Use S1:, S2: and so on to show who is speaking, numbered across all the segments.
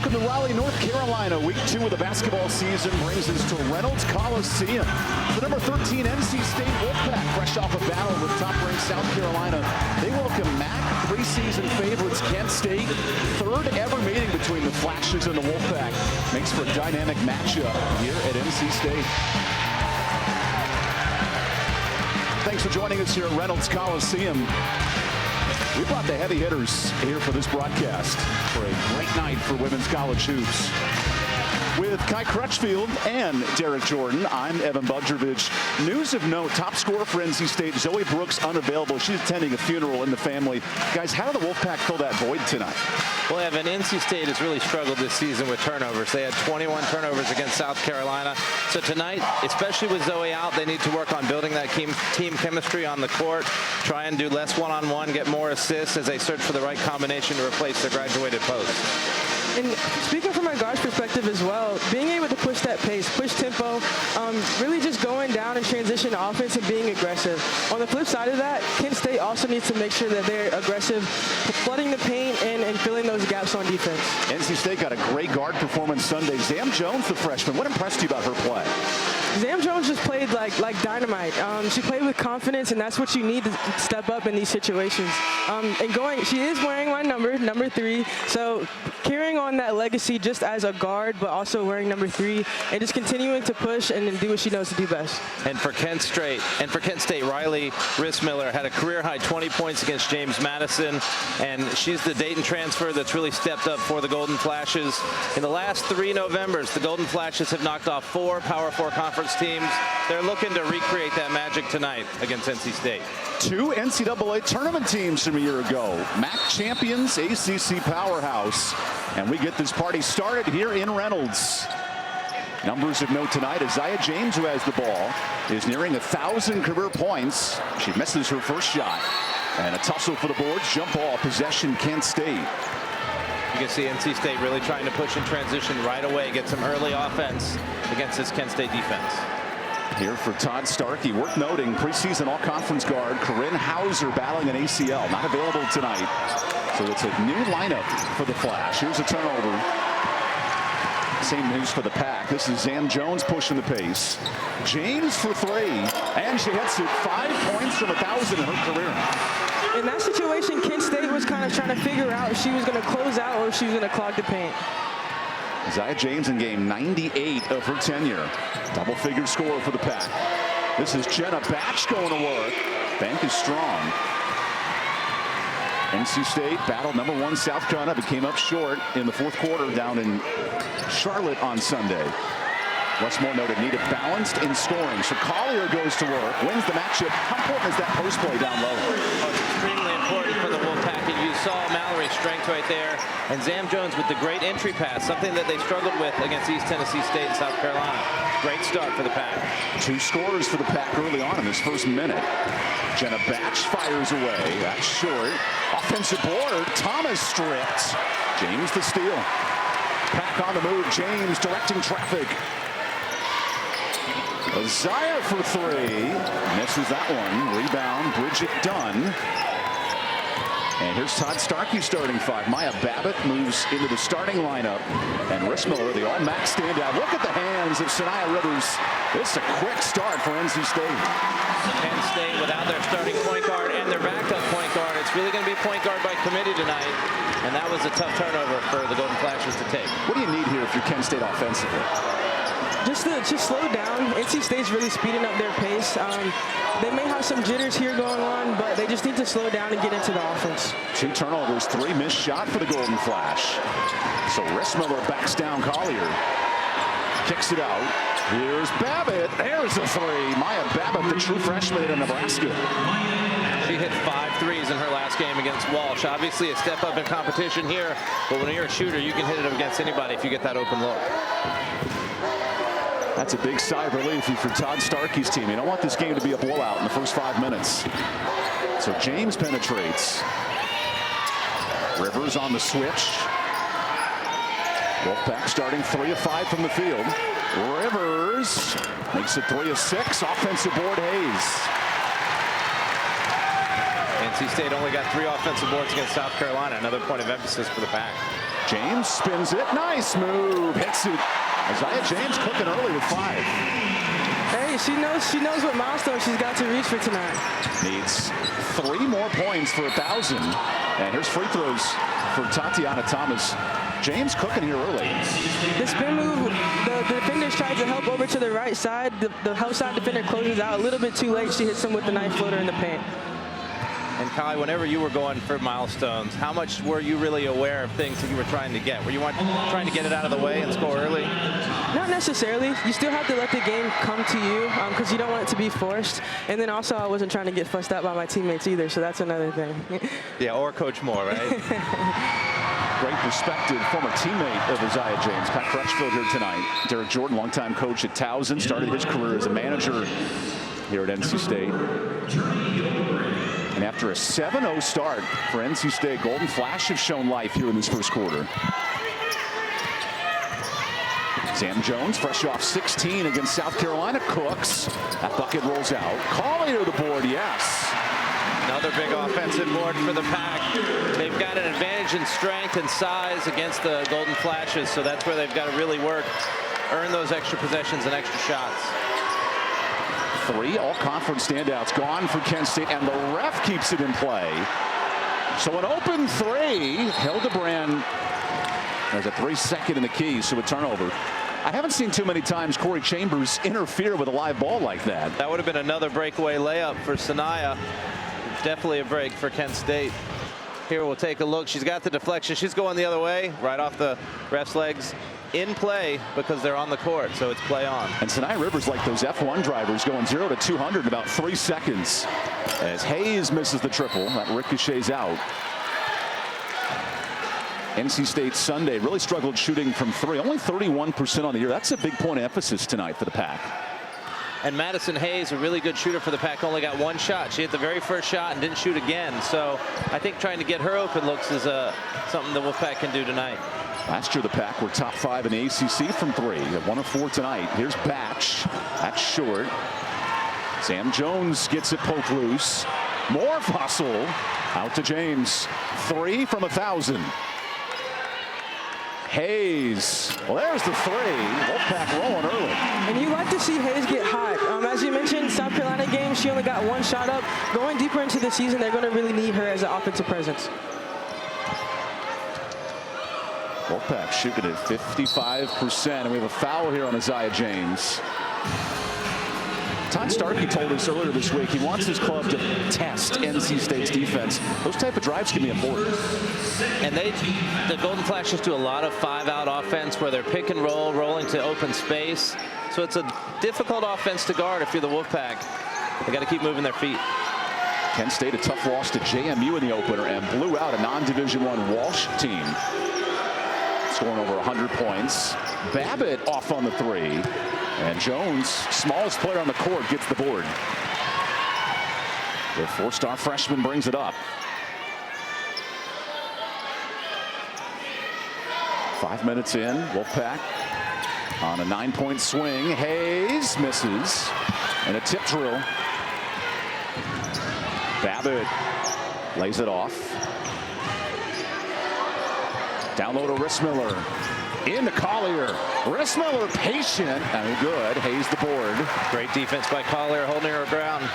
S1: Welcome to Raleigh, North Carolina. Week 2 of the basketball season brings us to Reynolds Coliseum. The number 13 NC State Wolfpack, fresh off a battle with top-ranked South Carolina. They welcome MAC preseason favorites Kent State. Third ever meeting between the Flashes and the Wolfpack. Makes for a dynamic matchup here at NC State. Thanks for joining us here at Reynolds Coliseum. We brought the heavy hitters here for this broadcast for a great night for women's college hoops. With Kai Crutchfield and Derek Jordan, I'm Evan Budrovich. News of note, top scorer for NC State, Zoe Brooks, unavailable. She's attending a funeral in the family. Guys, how did the Wolfpack fill that void tonight?
S2: Well, Evan, NC State has really struggled this season with turnovers. They had 21 turnovers against South Carolina. So tonight, especially with Zoe out, they need to work on building that team chemistry on the court, try and do less one-on-one, get more assists as they search for the right combination to replace their graduated post.
S3: And speaking from a guard's perspective as well, being able to push that pace, push tempo, really just going down and transition to offense and being aggressive. On the flip side of that, Kent State also needs to make sure that they're aggressive, flooding the paint and filling those gaps on defense.
S1: NC State got a great guard performance Sunday. Zam Jones, the freshman, what impressed you about her play?
S3: Zam Jones just played like dynamite. She played with confidence, and that's what you need to step up in these situations. She is wearing my number 3, so carrying on that legacy just as a guard, but also wearing number 3, and just continuing to push and do what she knows to do best.
S2: And for Kent State, Riley Rissmiller had a career-high 20 points against James Madison, and she's the Dayton transfer that's really stepped up for the Golden Flashes. In the last 3 Novembers, the Golden Flashes have knocked off 4 Power 4 conference teams. They're looking to recreate that magic tonight against NC State.
S1: 2 NCAA tournament teams from a year ago. MAC champions, ACC powerhouse. And we get this party started here in Reynolds. Numbers of note tonight, Isaiah James, who has the ball, is nearing 1,000 career points. She misses her first shot. And a tussle for the boards. Jump ball, possession, Kent State.
S2: You can see NC State really trying to push in transition right away, get some early offense against this Kent State defense.
S1: Here for Todd Starkey, worth noting, preseason all-conference guard Corinne Hauser battling an ACL, not available tonight. So it's a new lineup for the Flash. Here's a turnover. Same news for the Pack. This is Zam Jones pushing the pace. James for 3, and she hits it. 5 points from 1,000 in her career.
S3: In that situation, Kent State was kind of trying to figure out if she was going to close out or if she was going to clog the paint.
S1: Isaiah James in game 98 of her tenure. Double-figure score for the Pack. This is Jenna Batch going to work. Bank is strong. NC State battled number 1 South Carolina, but came up short in the 4th quarter down in Charlotte on Sunday. Westmore noted needed balanced in scoring. So Collier goes to work, wins the matchup. How important is that post play down low?
S2: Oh, it's extremely important for the Wolfpack. And you saw Mallory's strength right there. And Zam Jones with the great entry pass, something that they struggled with against East Tennessee State and South Carolina. Great start for the Pack. 2
S1: scores for the Pack early on in this first minute. Jenna Batch fires away. That's short. Offensive board. Thomas stripped. James the steal. Pack on the move. James directing traffic. Isaiah for 3. Misses that one. Rebound. Bridget Dunn. And here's Todd Starkey starting 5. Maya Babbitt moves into the starting lineup. And Rissmiller, the all-MAC standout. Look at the hands of Sanaya Rivers. It's a quick start for NC State.
S2: Penn State without their starting point guard and their backup point guard. It's really going to be point guard by committee tonight. And that was a tough turnover for the Golden Flashes to take.
S1: What do you need here if you're Kent State offensively?
S3: Just slow down. NC State's really speeding up their pace. They may have some jitters here going on, but they just need to slow down and get into the offense.
S1: 2 turnovers, 3 missed shot for the Golden Flash. So Rissmiller backs down Collier. Kicks it out. Here's Babbitt. There's a 3. Maya Babbitt, the true freshman in Nebraska.
S2: She hit 5 threes in her last game against Walsh. Obviously a step up in competition here, but when you're a shooter, you can hit it against anybody if you get that open look.
S1: That's a big sigh of relief for Todd Starkey's team. You don't want this game to be a blowout in the first 5 minutes. So James penetrates. Rivers on the switch. Wolfpack starting 3 of 5 from the field. Rivers makes it 3 of 6. Offensive board, Hayes.
S2: NC State only got 3 offensive boards against South Carolina. Another point of emphasis for the Pack.
S1: James spins it. Nice move. Hits it. Isaiah James cooking early with 5.
S3: Hey, she knows what milestone she's got to reach for tonight.
S1: Needs 3 more points for 1,000. And here's free throws for Tatiana Thomas. James cooking here early.
S3: The spin move, the defenders tried to help over to the right side. The help side defender closes out a little bit too late. She hits him with the knife floater in the paint.
S2: And Kai, whenever you were going for milestones, how much were you really aware of things that you were trying to get? Were you trying to get it out of the way and score early?
S3: Not necessarily. You still have to let the game come to you because you don't want it to be forced. And then also I wasn't trying to get fussed out by my teammates either, so that's another thing.
S2: Yeah, or Coach Moore, right?
S1: Great respected former teammate of Isaiah James. Kai Crutchfield here tonight. Derek Jordan, longtime coach at Towson, started his career as a manager here at NC State. And after a 7-0 start for NC State, Golden Flash have shown life here in this first quarter. Sam Jones, fresh off 16 against South Carolina, cooks. That bucket rolls out. Collier the board, yes.
S2: Another big offensive board for the Pack. They've got an advantage in strength and size against the Golden Flashes, so that's where they've got to really work, earn those extra possessions and extra shots.
S1: 3 all-conference standouts gone for Kent State, and the ref keeps it in play. So an open 3. Hildebrand, there's a 3-second in the key, so a turnover. I haven't seen too many times Corey Chambers interfere with a live ball like that.
S2: That would have been another breakaway layup for Sanaya. Definitely a break for Kent State. Here we'll take a look. She's got the deflection. She's going the other way, right off the ref's legs. In play because they're on the court, so it's play on.
S1: And Sanaya Rivers like those F1 drivers, going 0 to 200 in about 3 seconds. As Hayes misses the triple, that ricochets out. NC State Sunday really struggled shooting from 3, only 31% on the year. That's a big point of emphasis tonight for the Pack.
S2: And Madison Hayes, a really good shooter for the Pack, only got 1 shot. She hit the very first shot and didn't shoot again. So I think trying to get her open looks is something the Wolfpack can do tonight.
S1: Last year the Pack were top 5 in the ACC from 3. At 1 of 4 tonight. Here's Batch. That's short. Sam Jones gets it poked loose. More Fossil. Out to James. 3 from 1,000. Hayes. Well, there's the 3. Wolfpack rolling early.
S3: And you like to see Hayes get hot. As you mentioned, South Carolina game, she only got 1 shot up. Going deeper into the season, they're going to really need her as an offensive presence.
S1: Wolfpack shooting at 55%, and we have a foul here on Isaiah James. Todd Starkey told us earlier this week he wants his club to test NC State's defense. Those type of drives can be important.
S2: And the Golden Flashes do a lot of 5-out offense where they're pick and roll, rolling to open space. So it's a difficult offense to guard if you're the Wolfpack. They got to keep moving their feet.
S1: Kent State a tough loss to JMU in the opener and blew out a non-Division I Walsh team. Scoring over 100 points. Babbitt off on the 3. And Jones, smallest player on the court, gets the board. The 4-star freshman brings it up. 5 minutes in, Wolfpack on a 9-point swing. Hayes misses. And a tip drill. Babbitt lays it off. Down low to Rissmiller. Into Collier. Rissmiller patient and good. Hayes the board.
S2: Great defense by Collier holding her ground.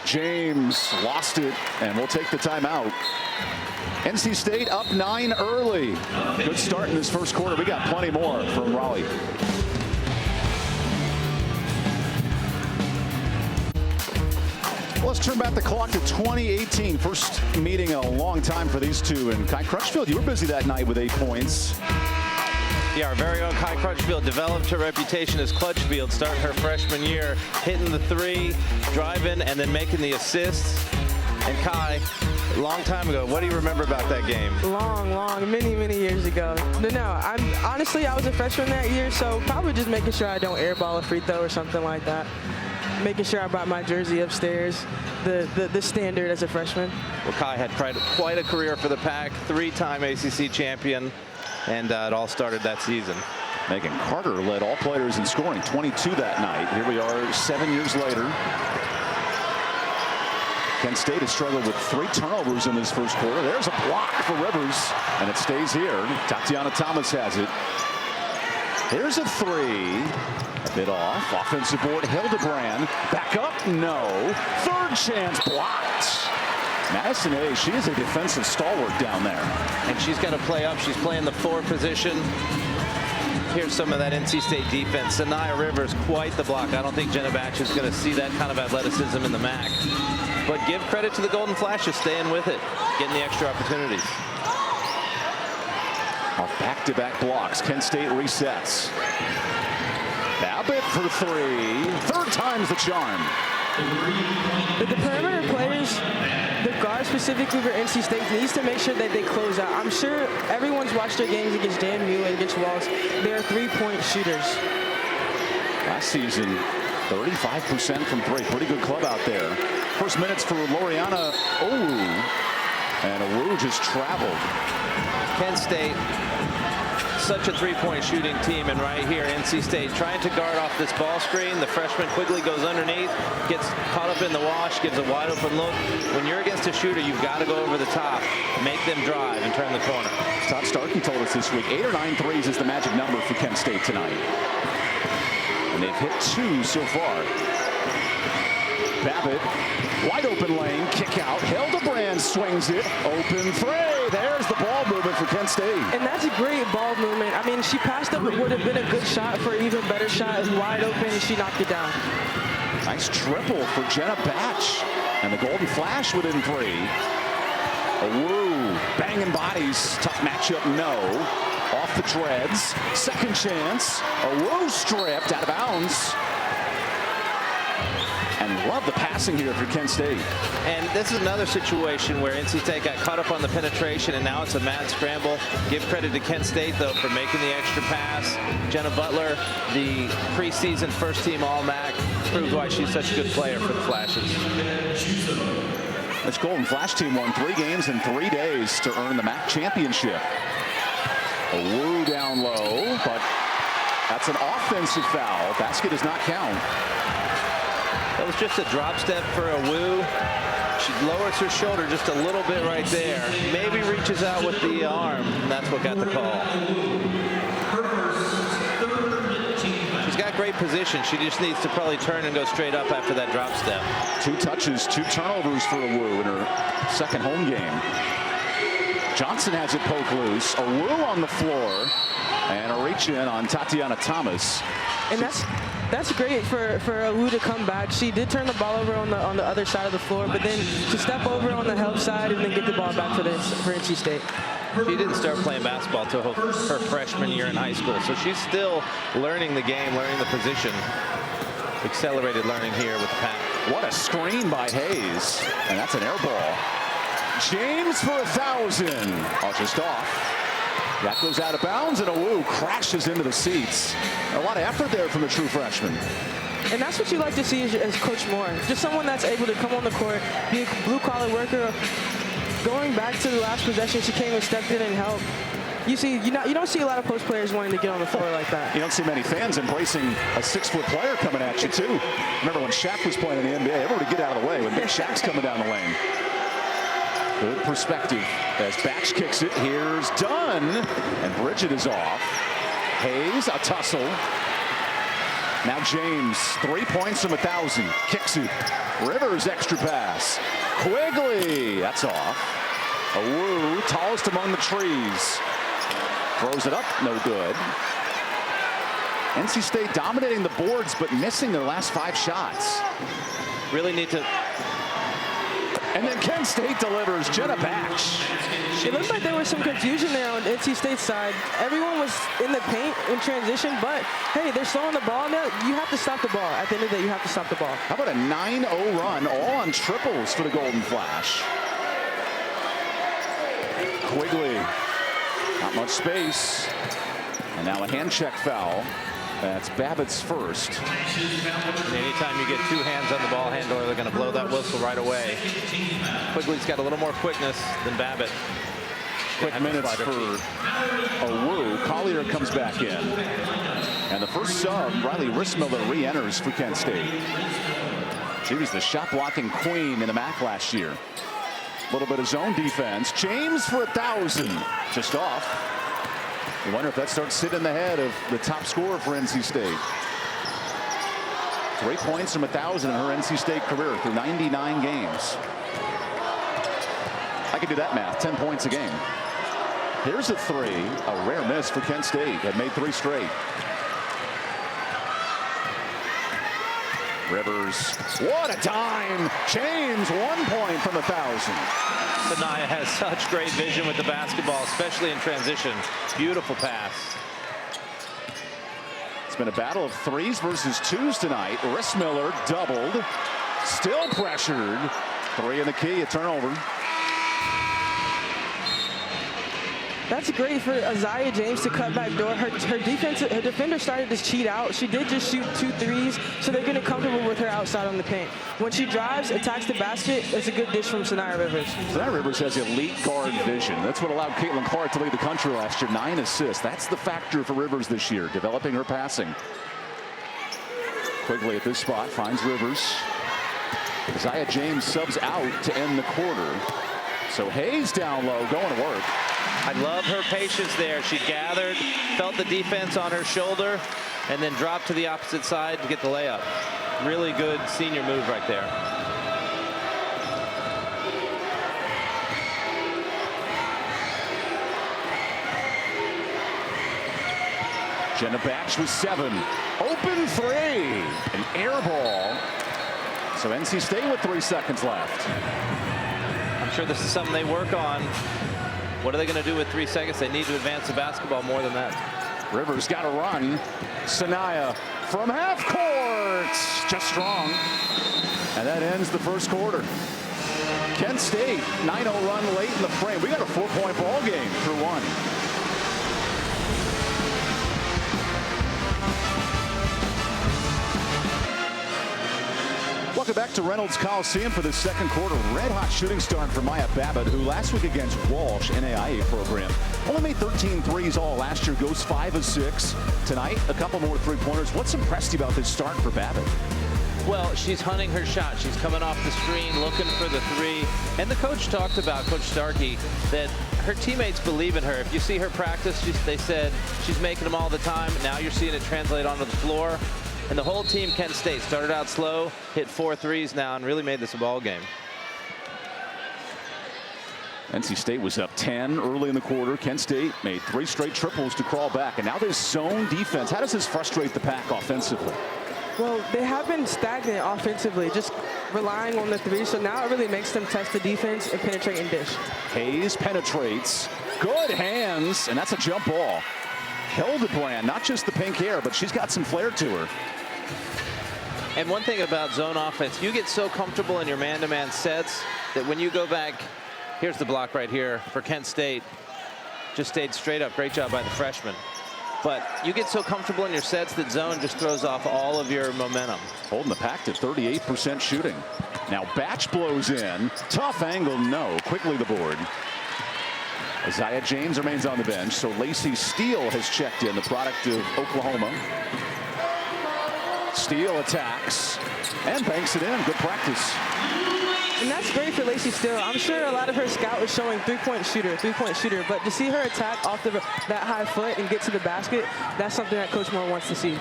S1: James lost it, and we'll take the timeout. NC State up 9 early. Good start in this first quarter. We got plenty more from Raleigh. Let's turn back the clock to 2018. First meeting in a long time for these two. And Kai Crutchfield, you were busy that night with 8 points.
S2: Yeah, our very own Kai Crutchfield developed her reputation as Clutchfield, starting her freshman year, hitting the 3, driving, and then making the assists. And Kai, a long time ago, what do you remember about that game?
S3: Long, many years ago. No, honestly, I was a freshman that year, so probably just making sure I don't airball a free throw or something like that. Making sure I brought my jersey upstairs, the standard as a freshman.
S2: Well, Kai had quite a career for the Pack, 3-time ACC champion, and it all started that season.
S1: Megan Carter led all players in scoring, 22 that night. Here we are 7 years later. Kent State has struggled with 3 turnovers in this first quarter. There's a block for Rivers, and it stays here. Tatiana Thomas has it. Here's a 3. A bit off. Offensive board, Hildebrand. Back up, no. Third chance, blocked. Madison A, she is a defensive stalwart down there.
S2: And she's got to play up. She's playing the 4 position. Here's some of that NC State defense. Sanaya Rivers, quite the block. I don't think Jenna Batch is going to see that kind of athleticism in the MAC. But give credit to the Golden Flashes staying with it, getting the extra opportunities.
S1: Off back-to-back blocks, Kent State resets. Babbitt for 3. Third time's the charm.
S3: The perimeter players, the guard specifically for NC State, needs to make sure that they close out. I'm sure everyone's watched their games against JMU and against Walls. They're 3-point shooters.
S1: Last season, 35% from 3. Pretty good club out there. First minutes for Loriana Owu. And Owu just traveled.
S2: Kent State, such a 3-point shooting team, and right here NC State trying to guard off this ball screen. The freshman Quigley goes underneath, gets caught up in the wash, gives a wide open look. When you're against a shooter, you've got to go over the top, make them drive and turn the corner.
S1: Todd Starkey told us this week 8 or 9 threes is the magic number for Kent State tonight, and they've hit 2 so far. Babbitt, wide open lane, kick out. Hildebrand swings it, open 3. There's the ball movement for Kent State.
S3: And that's a great ball movement. I mean, she passed up. It would have been a good shot for an even better shot. It's wide open, and she knocked it down.
S1: Nice triple for Jenna Batch. And the Golden Flash within 3. Owu, banging bodies. Tough matchup, no. Off the treads. Second chance. Owu stripped out of bounds. And love the passing here for Kent State.
S2: And this is another situation where NC State got caught up on the penetration, and now it's a mad scramble. Give credit to Kent State, though, for making the extra pass. Jenna Butler, the preseason first-team All-MAC, proves why she's such a good player for the Flashes.
S1: This Golden Flash team won 3 games in 3 days to earn the MAC championship. Owu down low, but that's an offensive foul. Basket does not count.
S2: That was just a drop step for Owu. She lowers her shoulder just a little bit right there. Maybe reaches out with the arm, and that's what got the call. She's got great position. She just needs to probably turn and go straight up after that drop step. 2
S1: touches, 2 turnovers for Owu in her second home game. Johnson has it poke loose. Owu on the floor, and a reach in on Tatiana Thomas.
S3: And that's great for Owu to come back. She did turn the ball over on the other side of the floor, but then to step over on the help side and then get the ball back for NC State.
S2: She didn't start playing basketball until her freshman year in high school, so she's still learning the game, learning the position. Accelerated learning here with the pack.
S1: What a screen by Hayes, and that's an air ball. James for 1,000. Oh, just off. That goes out of bounds, and Owu crashes into the seats. A lot of effort there from the true freshman.
S3: And that's what you like to see as Coach Moore. Just someone that's able to come on the court, be a blue-collar worker. Going back to the last possession, she came and stepped in and helped. You don't see a lot of post players wanting to get on the floor like that.
S1: You don't see many fans embracing a 6-foot player coming at you, too. Remember when Shaq was playing in the NBA, everybody get out of the way when Big Shaq's coming down the lane. Good perspective as Batch kicks it. Here's Dunn, and Bridget is off. Hayes, a tussle. Now James, 3 points from 1,000. Kicks it. Rivers, extra pass. Quigley, that's off. Owu, tallest among the trees. Throws it up, no good. NC State dominating the boards, but missing their last 5 shots.
S2: Really need to.
S1: And then Kent State delivers. Jenna Batch.
S3: It looked like there was some confusion there on NC State's side. Everyone was in the paint in transition, but hey, they're slowing the ball now. You have to stop the ball. At the end of the day, you have to stop the ball.
S1: How about a 9-0 run, all on triples for the Golden Flash? Quigley, not much space. And now a hand check foul. That's Babbitt's first.
S2: Anytime you get 2 hands on the ball handler, they're going to blow that whistle right away. Quigley's got a little more quickness than Babbitt.
S1: Quick minutes for Owu. Collier comes back in. And the first sub, Riley Rissmiller, re-enters for Kent State. She was the shot blocking queen in the MAC last year. A little bit of zone defense. James for 1,000. Just off. I wonder if that starts sitting in the head of the top scorer for NC State. 3 points from 1,000 in her NC State career through 99 games. I can do that math. 10 points a game. Here's a three. A rare miss for Kent State. Had made 3 straight. Rivers. What a dime. James 1 point from 1,000.
S2: Sanaya has such great vision with the basketball, especially in transition. Beautiful pass.
S1: It's been a battle of 3s versus 2s tonight. Rissmiller doubled. Still pressured. 3 in the key. A turnover.
S3: That's great for Isaiah James to cut back door. Her defender started to cheat out. She did just shoot 2 threes, so they're getting comfortable with her outside on the paint. When she drives, attacks the basket, it's a good dish from Sanaya Rivers.
S1: Sanaya Rivers has elite guard vision. That's what allowed Caitlin Clark to lead the country last year. 9 assists. That's the factor for Rivers this year, developing her passing. Quigley at this spot finds Rivers. Isaiah James subs out to end the quarter. So Hayes down low, going to work.
S2: I love her patience there. She gathered, felt the defense on her shoulder, and then dropped to the opposite side to get the layup. Really good senior move right there.
S1: Jenna Batch with 7. Open 3. An air ball. So NC State with 3 seconds left.
S2: I'm sure this is something they work on. What are they going to do with 3 seconds? They need to advance the basketball more than that.
S1: Rivers got a run. Sanaya from half court. Just strong. And that ends the first quarter. Kent State, 9-0 run late in the frame. We got a 4-point ball game through 1. Welcome back to Reynolds Coliseum for the second quarter. Red-hot shooting start for Maya Babbitt, who last week against Walsh, NAIA program, only made 13 threes all last year, goes 5 of 6. Tonight, a couple more three-pointers. What's impressed you about this start for Babbitt?
S2: Well, she's hunting her shot. She's coming off the screen, looking for the 3. And the coach talked about, Coach Starkey, that her teammates believe in her. If you see her practice, they said she's making them all the time. Now you're seeing it translate onto the floor. And the whole team, Kent State, started out slow, hit 4 threes now, and really made this a ball game.
S1: NC State was up 10 early in the quarter. Kent State made 3 straight triples to crawl back. And now this zone defense. How does this frustrate the Pack offensively?
S3: Well, they have been stagnant offensively, just relying on the 3. So now it really makes them test the defense and penetrate and dish.
S1: Hayes penetrates. Good hands. And that's a jump ball. Hildebrand, not just the pink hair, but she's got some flair to her.
S2: And one thing about zone offense, you get so comfortable in your man-to-man sets that when you go back, here's the block right here for Kent State. Just stayed straight up. Great job by the freshman. But you get so comfortable in your sets that zone just throws off all of your momentum.
S1: Holding the Pack to 38% shooting. Now Batch blows in. Tough angle, no. Quickly the board. Isaiah James remains on the bench, so Lacey Steele has checked in, the product of Oklahoma. Steele attacks and banks it in. Good practice.
S3: And that's great for Lacey Steele. I'm sure a lot of her scout was showing three-point shooter. But to see her attack off that high foot and get to the basket, that's something that Coach Moore wants to see.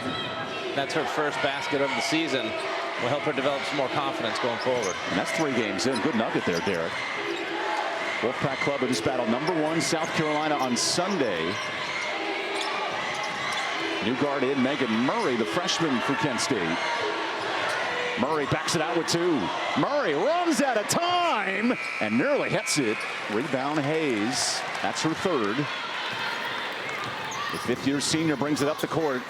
S2: That's her first basket of the season. Will help her develop some more confidence going forward.
S1: And that's 3 games in. Good nugget there, Derek. Wolfpack Club in this battle. #1 South Carolina on Sunday. New guard in Megan Murray, the freshman for Kent State. Murray backs it out with 2. Murray runs out of time and nearly hits it. Rebound Hayes. That's her 3rd. The 5th-year senior brings it up the court.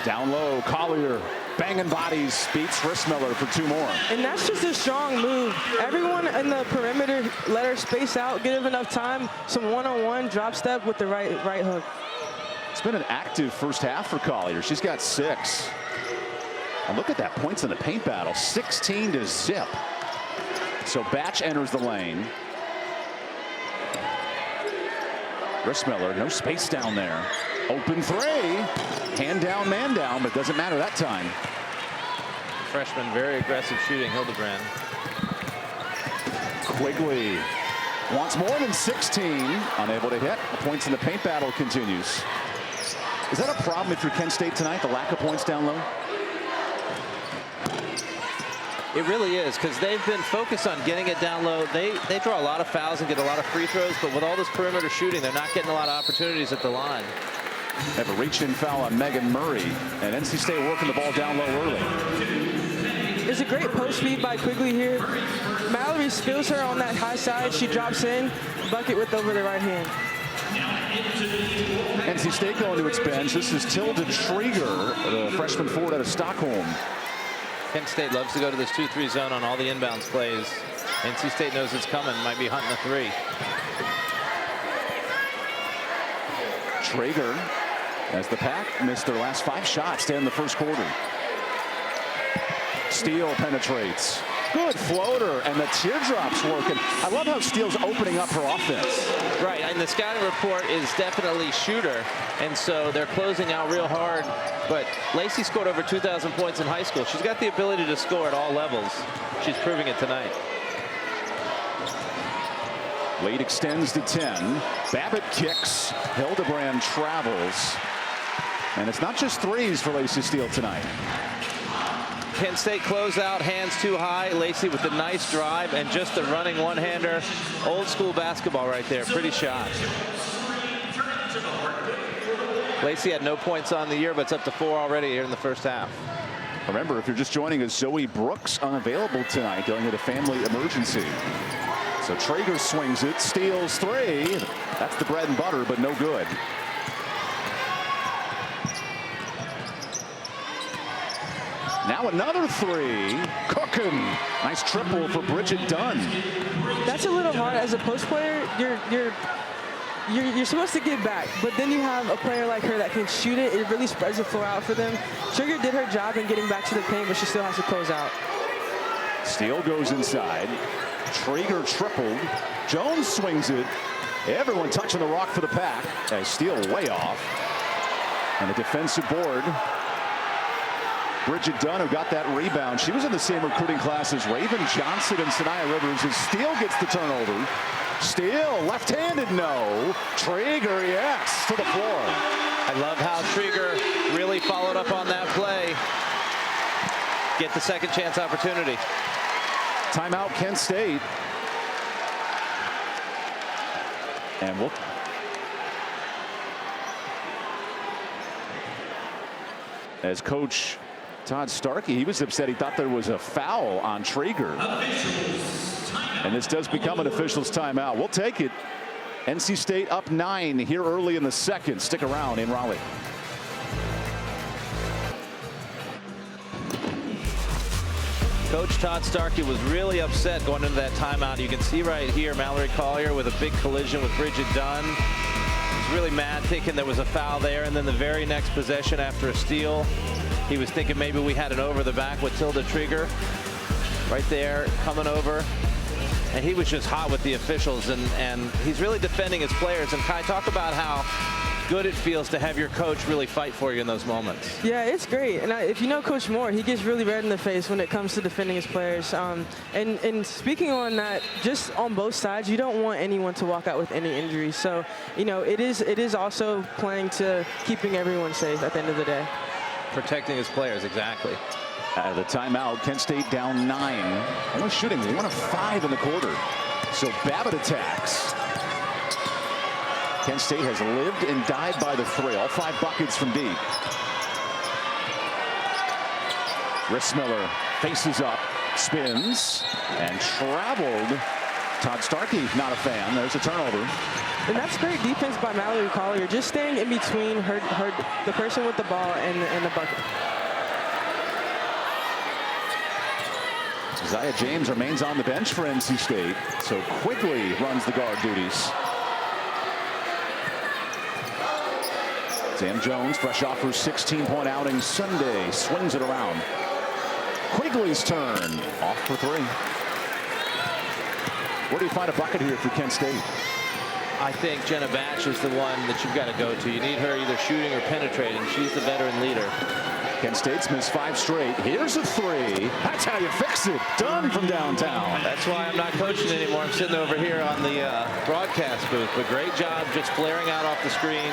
S1: Down low, Collier banging bodies, beats Rissmiller for 2 more.
S3: And that's just a strong move. Everyone in the perimeter let her space out, give her enough time. Some one-on-one drop step with the right hook.
S1: It's been an active first half for Collier. She's got 6. And look at that, points in the paint battle, 16 to zip. So Batch enters the lane. Rissmiller, no space down there. Open 3. Hand down, man down, but doesn't matter that time.
S2: freshman, very aggressive shooting, Hildebrand.
S1: Quigley wants more than 16. Unable to hit. The points in the paint battle continues. Is that a problem if you're Kent State tonight, the lack of points down low?
S2: It really is, because they've been focused on getting it down low. They draw a lot of fouls and get a lot of free throws, but with all this perimeter shooting, they're not getting a lot of opportunities at the line.
S1: Have a reach-in foul on Megan Murray, and NC State working the ball down low early.
S3: It's a great post feed by Quigley here. Mallory spills her on that high side. She drops in, bucket with over the right hand.
S1: NC State going to its bench. This is Tilda Trieger, the freshman forward out of Stockholm.
S2: Kent State loves to go to this 2-3 zone on all the inbounds plays. NC State knows it's coming, might be hunting a three.
S1: Trieger, as the Pack missed their last 5 shots to end the first quarter. Steele penetrates. Good floater, and the teardrop's working. I love how Steele's opening up her offense.
S2: Right, and the scouting report is definitely shooter, and so they're closing out real hard. But Lacey scored over 2,000 points in high school. She's got the ability to score at all levels. She's proving it tonight.
S1: Lead extends to 10. Babbitt kicks. Hildebrand travels. And it's not just threes for Lacey Steele tonight.
S2: Kent State close out, hands too high. Lacey with a nice drive and just a running one-hander. Old school basketball right there. Pretty shot. Lacey had no points on the year, but it's up to 4 already here in the first half.
S1: Remember, if you're just joining us, Zoe Brooks unavailable tonight, dealing with a family emergency. So Trieger swings it, steals 3. That's the bread and butter, but no good. Now another 3. Cooking. Nice triple for Bridget Dunn.
S3: That's a little hard as a post player. You're supposed to get back, but then you have a player like her that can shoot it. It really spreads the floor out for them. Trigger did her job in getting back to the paint, but she still has to close out.
S1: Steele goes inside. Trieger tripled. Jones swings it. Everyone touching the rock for the Pack. As Steele way off. And a defensive board. Bridget Dunn, who got that rebound. She was in the same recruiting class as Raven Johnson and Sanaya Rivers. As Steele gets the turnover. Steele, left-handed, no. Trieger, yes, to the floor.
S2: I love how Trieger really followed up on that play. Get the second chance opportunity.
S1: Timeout, Kent State. And we'll... As Coach Todd Starkey, he was upset. He thought there was a foul on Trieger. And this does become an official's timeout. We'll take it. NC State up 9 here early in the second. Stick around in Raleigh.
S2: Coach Todd Starkey was really upset going into that timeout. You can see right here Mallory Collier with a big collision with Bridget Dunn. He's really mad, thinking there was a foul there. And then the very next possession after a steal, he was thinking maybe we had it over the back with Tilda Trieger. Right there, coming over. And he was just hot with the officials, and he's really defending his players. And Kai, talk about how good it feels to have your coach really fight for you in those moments.
S3: Yeah, it's great. And if you know Coach Moore, he gets really red in the face when it comes to defending his players. And speaking on that, just on both sides, you don't want anyone to walk out with any injuries. So, you know, it is also playing to keeping everyone safe at the end of the day.
S2: Protecting his players, exactly.
S1: The timeout, Kent State down 9. Only shooting 1 of 5 in the quarter. So Babbitt attacks. Kent State has lived and died by the 3. All 5 buckets from deep. Rissmiller faces up, spins, and traveled. Todd Starkey not a fan. There's a turnover.
S3: And that's great defense by Mallory Collier, just staying in between the person with the ball and the bucket.
S1: Isaiah James remains on the bench for NC State, so Quigley runs the guard duties. Sam Jones, fresh off her 16-point outing Sunday, swings it around. Quigley's turn, off for 3. Where do you find a bucket here for Kent State?
S2: I think Jenna Batch is the one that you've got to go to. You need her either shooting or penetrating. She's the veteran leader.
S1: Kent State's missed 5 straight. Here's a 3. That's how you fix it. Done from downtown.
S2: That's why I'm not coaching anymore. I'm sitting over here on the broadcast booth. But great job just flaring out off the screen,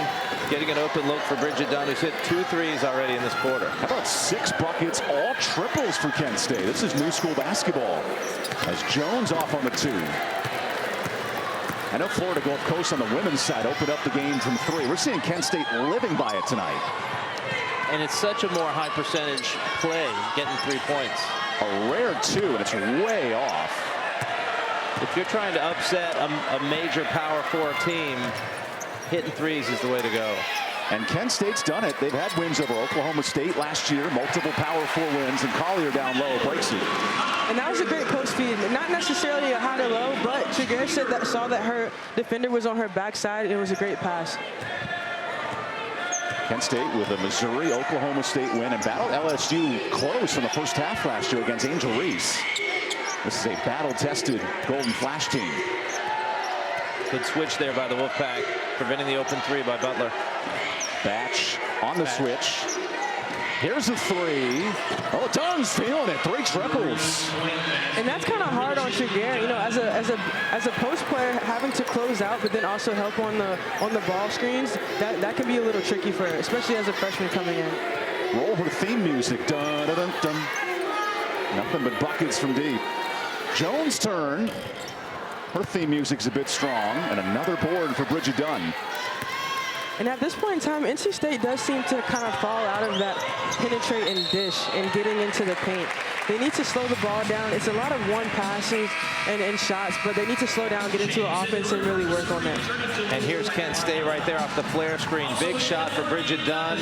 S2: getting an open look for Bridget Dunn, who's hit 2 threes already in this quarter.
S1: How about 6 buckets, all triples for Kent State? This is new school basketball. As Jones off on the 2. I know Florida Gulf Coast on the women's side opened up the game from 3. We're seeing Kent State living by it tonight.
S2: And it's such a more high percentage play, getting 3 points.
S1: A rare 2, and it's way off.
S2: If you're trying to upset a major Power 4 team, hitting threes is the way to go.
S1: And Kent State's done it. They've had wins over Oklahoma State last year, multiple Power 4 wins, and Collier down low breaks it.
S3: And that was a great post feed. Not necessarily a high to low, but Triguer saw that her defender was on her backside, and it was a great pass.
S1: Kent State with a Missouri, Oklahoma State win and battled LSU close in the first half last year against Angel Reese. This is a battle-tested Golden Flash team.
S2: Good switch there by the Wolfpack, preventing the open 3 by Butler.
S1: Batch on the switch. Here's a 3. Oh, Dunn's feeling it. 3 triples.
S3: And that's kind of hard on Triguer, you know, as a post player, having to close out, but then also help on the ball screens. That can be a little tricky for her, especially as a freshman coming in.
S1: Roll her theme music. Dun, dun, dun, dun. Nothing but buckets from deep. Jones' turn. Her theme music's a bit strong, and another board for Bridget Dunn.
S3: And at this point in time, NC State does seem to kind of fall out of that penetrate and dish and getting into the paint. They need to slow the ball down. It's a lot of one passes and shots, but they need to slow down, get into an offense, and really work on that.
S2: And here's Kent State right there off the flare screen. Big shot for Bridget Dunn.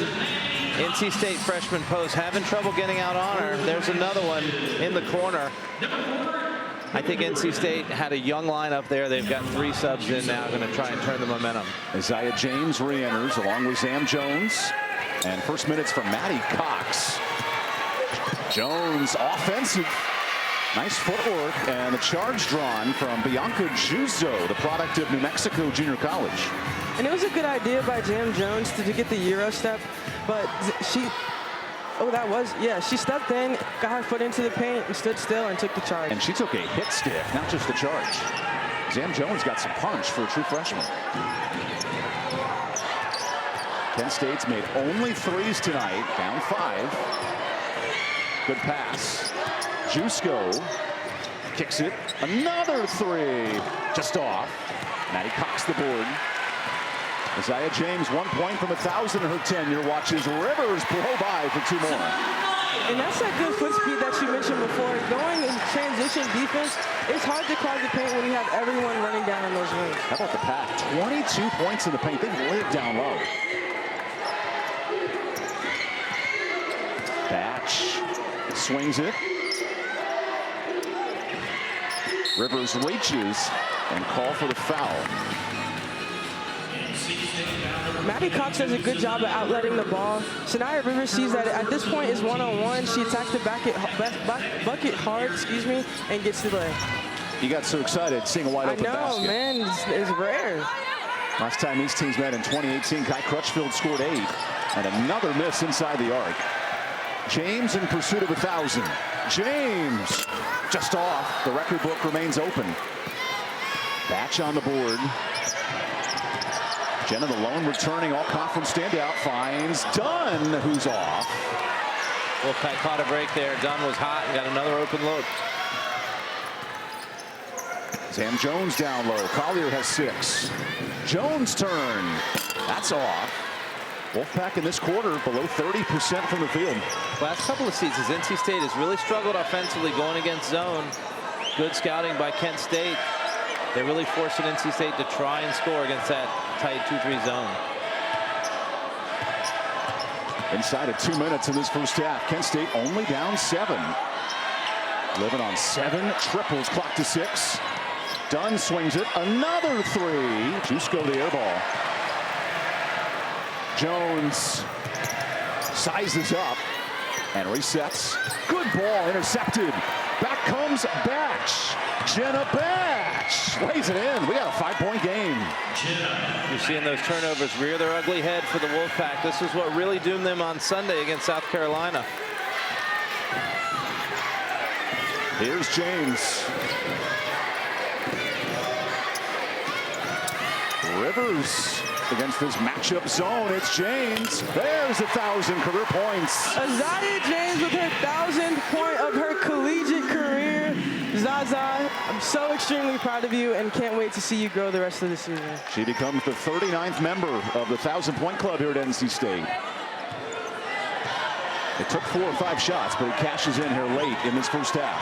S2: NC State freshman post having trouble getting out on her. There's another one in the corner. I think NC State had a young lineup there. They've got 3 subs in now, going to try and turn the momentum.
S1: Isaiah James re-enters along with Zam Jones. And first minutes from Maddie Cox. Jones offensive. Nice footwork, and the charge drawn from Bianca Juzo, the product of New Mexico Junior College.
S3: And it was a good idea by Zam Jones to get the Euro step, but she stepped in, got her foot into the paint, and stood still and took the charge.
S1: And she took a hit stick, not just the charge. Zam Jones got some punch for a true freshman. Kent State's made only 3s tonight, down 5. Good pass. Jusko kicks it. Another 3, just off. Maddie Cox the board. Isaiah James 1 point from 1,000 in her tenure. Watches Rivers blow by for 2 more.
S3: And that's that good foot speed that you mentioned before. Going in transition defense, it's hard to clog the paint when you have everyone running down in those wings.
S1: How about the pack? 22 points in the paint. They've lived down low. Batch swings it. Rivers reaches and call for the foul.
S3: Maddie Cox does a good job of outletting the ball. Sanaya Rivers sees that at this point is one-on-one. She attacks the bucket hard, and gets the lay.
S1: You got so excited seeing a wide open basket.
S3: I know, man, it's rare.
S1: Last time these teams met in 2018, Kai Crutchfield scored 8. And another miss inside the arc. James in pursuit of 1,000. James just off. The record book remains open. Batch on the board. Jenna, the lone returning all-conference standout, finds Dunn, who's off.
S2: Wolfpack caught a break there. Dunn was hot and got another open look.
S1: Zam Jones down low. Collier has 6. Jones' turn. That's off. Wolfpack in this quarter below 30% from the field.
S2: Last couple of seasons, NC State has really struggled offensively going against zone. Good scouting by Kent State. They're really forcing NC State to try and score against that tight 2-3 zone.
S1: Inside of 2 minutes in this first half, Kent State only down 7. Living on 7 triples, clock to 6. Dunn swings it, another 3. Jusko the air ball. Jones sizes up and resets. Good ball intercepted. Back comes Batch. Jenna Batch. Slays it in. We got a 5-point game.
S2: You're seeing those turnovers rear their ugly head for the Wolfpack. This is what really doomed them on Sunday against South Carolina.
S1: Here's James. Rivers against this matchup zone. It's James. There's 1,000 career points.
S3: Isaiah James with her 1,000th point of her collegiate career. Zaza, I'm so extremely proud of you and can't wait to see you grow the rest of the season.
S1: She becomes the 39th member of the 1,000-point club here at NC State. It took 4 or 5 shots, but it cashes in here late in this first half.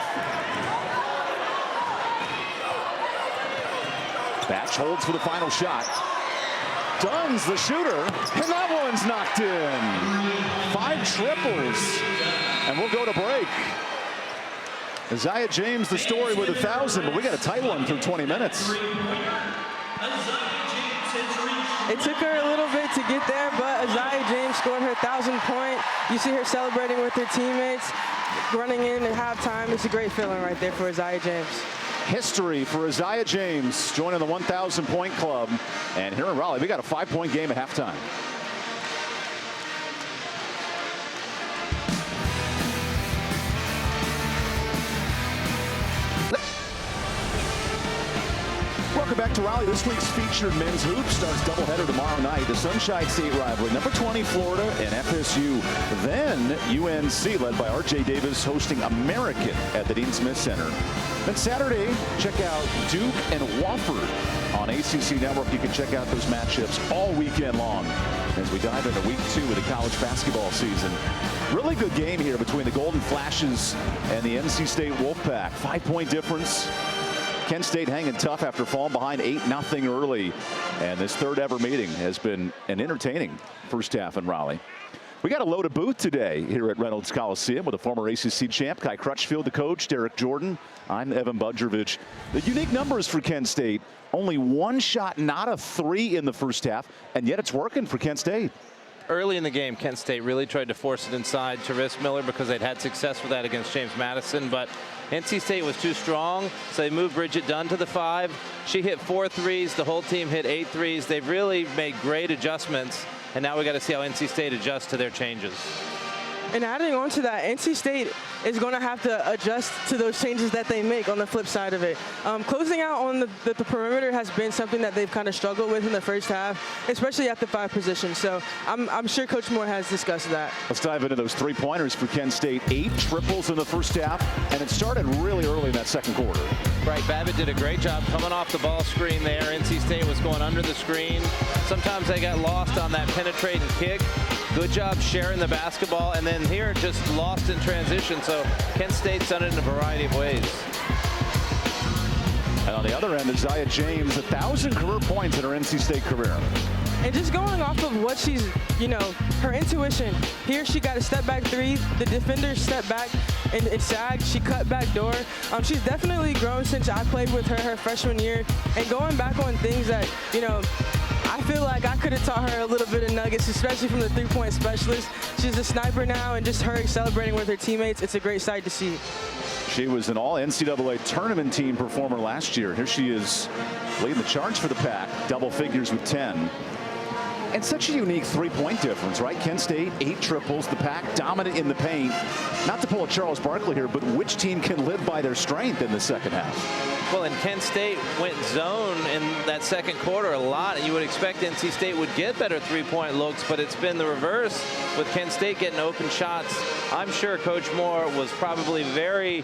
S1: Batch holds for the final shot. Dunn's the shooter, and that one's knocked in. 5 triples, and we'll go to break. Isaiah James, the story with 1,000, but we got a tight one through 20 minutes.
S3: It took her a little bit to get there, but Isaiah James scored her 1,000th point. You see her celebrating with her teammates, running in at halftime. It's a great feeling right there for Isaiah James.
S1: History for Isaiah James joining the 1,000-point club. And here in Raleigh, we got a 5-point game at halftime. Welcome back to Raleigh. This week's featured men's hoops starts doubleheader tomorrow night. The Sunshine State rivalry, number 20 Florida and FSU. Then UNC, led by R.J. Davis, hosting American at the Dean Smith Center. Then Saturday, check out Duke and Wofford on ACC Network. You can check out those matchups all weekend long as we dive into week 2 of the college basketball season. Really good game here between the Golden Flashes and the NC State Wolfpack. 5-point difference. Kent State hanging tough after falling behind 8-0 early. And this third ever meeting has been an entertaining first half in Raleigh. We got a loaded booth today here at Reynolds Coliseum with a former ACC champ, Kai Crutchfield, the coach, Derek Jordan. I'm Evan Budrovich. The unique numbers for Kent State, only 1 shot, not a 3 in the first half, and yet it's working for Kent State.
S2: Early in the game, Kent State really tried to force it inside to Riss Miller because they'd had success with that against James Madison, but NC State was too strong, so they moved Bridget Dunn to the 5. She hit 4 threes. The whole team hit 8 threes. They've really made great adjustments, and now we got to see how NC State adjusts to their changes.
S3: And adding on to that, NC State is going to have to adjust to those changes that they make on the flip side of it. Closing out on the perimeter has been something that they've kind of struggled with in the first half, especially at the 5 position. So I'm sure Coach Moore has discussed that.
S1: Let's dive into those 3-pointers for Kent State. 8 triples in the first half, and it started really early in that second quarter.
S2: Right, Babbitt did a great job coming off the ball screen there. NC State was going under the screen. Sometimes they got lost on that penetrating kick. Good job sharing the basketball, and then here just lost in transition. So Kent State's done it in a variety of ways.
S1: And on the other end, Isaiah James, 1,000 career points in her NC State career.
S3: And just going off of what she's, her intuition. Here she got a step back 3. The defender stepped back and it sagged. She cut back door. She's definitely grown since I played with her freshman year. And going back on things that, I feel like I could have taught her a little bit of nuggets, especially from the 3-point specialist. She's a sniper now, and just her celebrating with her teammates, it's a great sight to see.
S1: She was an all-NCAA tournament team performer last year. Here she is leading the charge for the Pack, double figures with 10. And such a unique 3-point difference, right? Kent State, 8 triples, the Pack dominant in the paint. Not to pull a Charles Barkley here, but which team can live by their strength in the second half?
S2: Well, and Kent State went zone in that second quarter a lot, and you would expect NC State would get better 3-point looks, but it's been the reverse with Kent State getting open shots. I'm sure Coach Moore was probably very,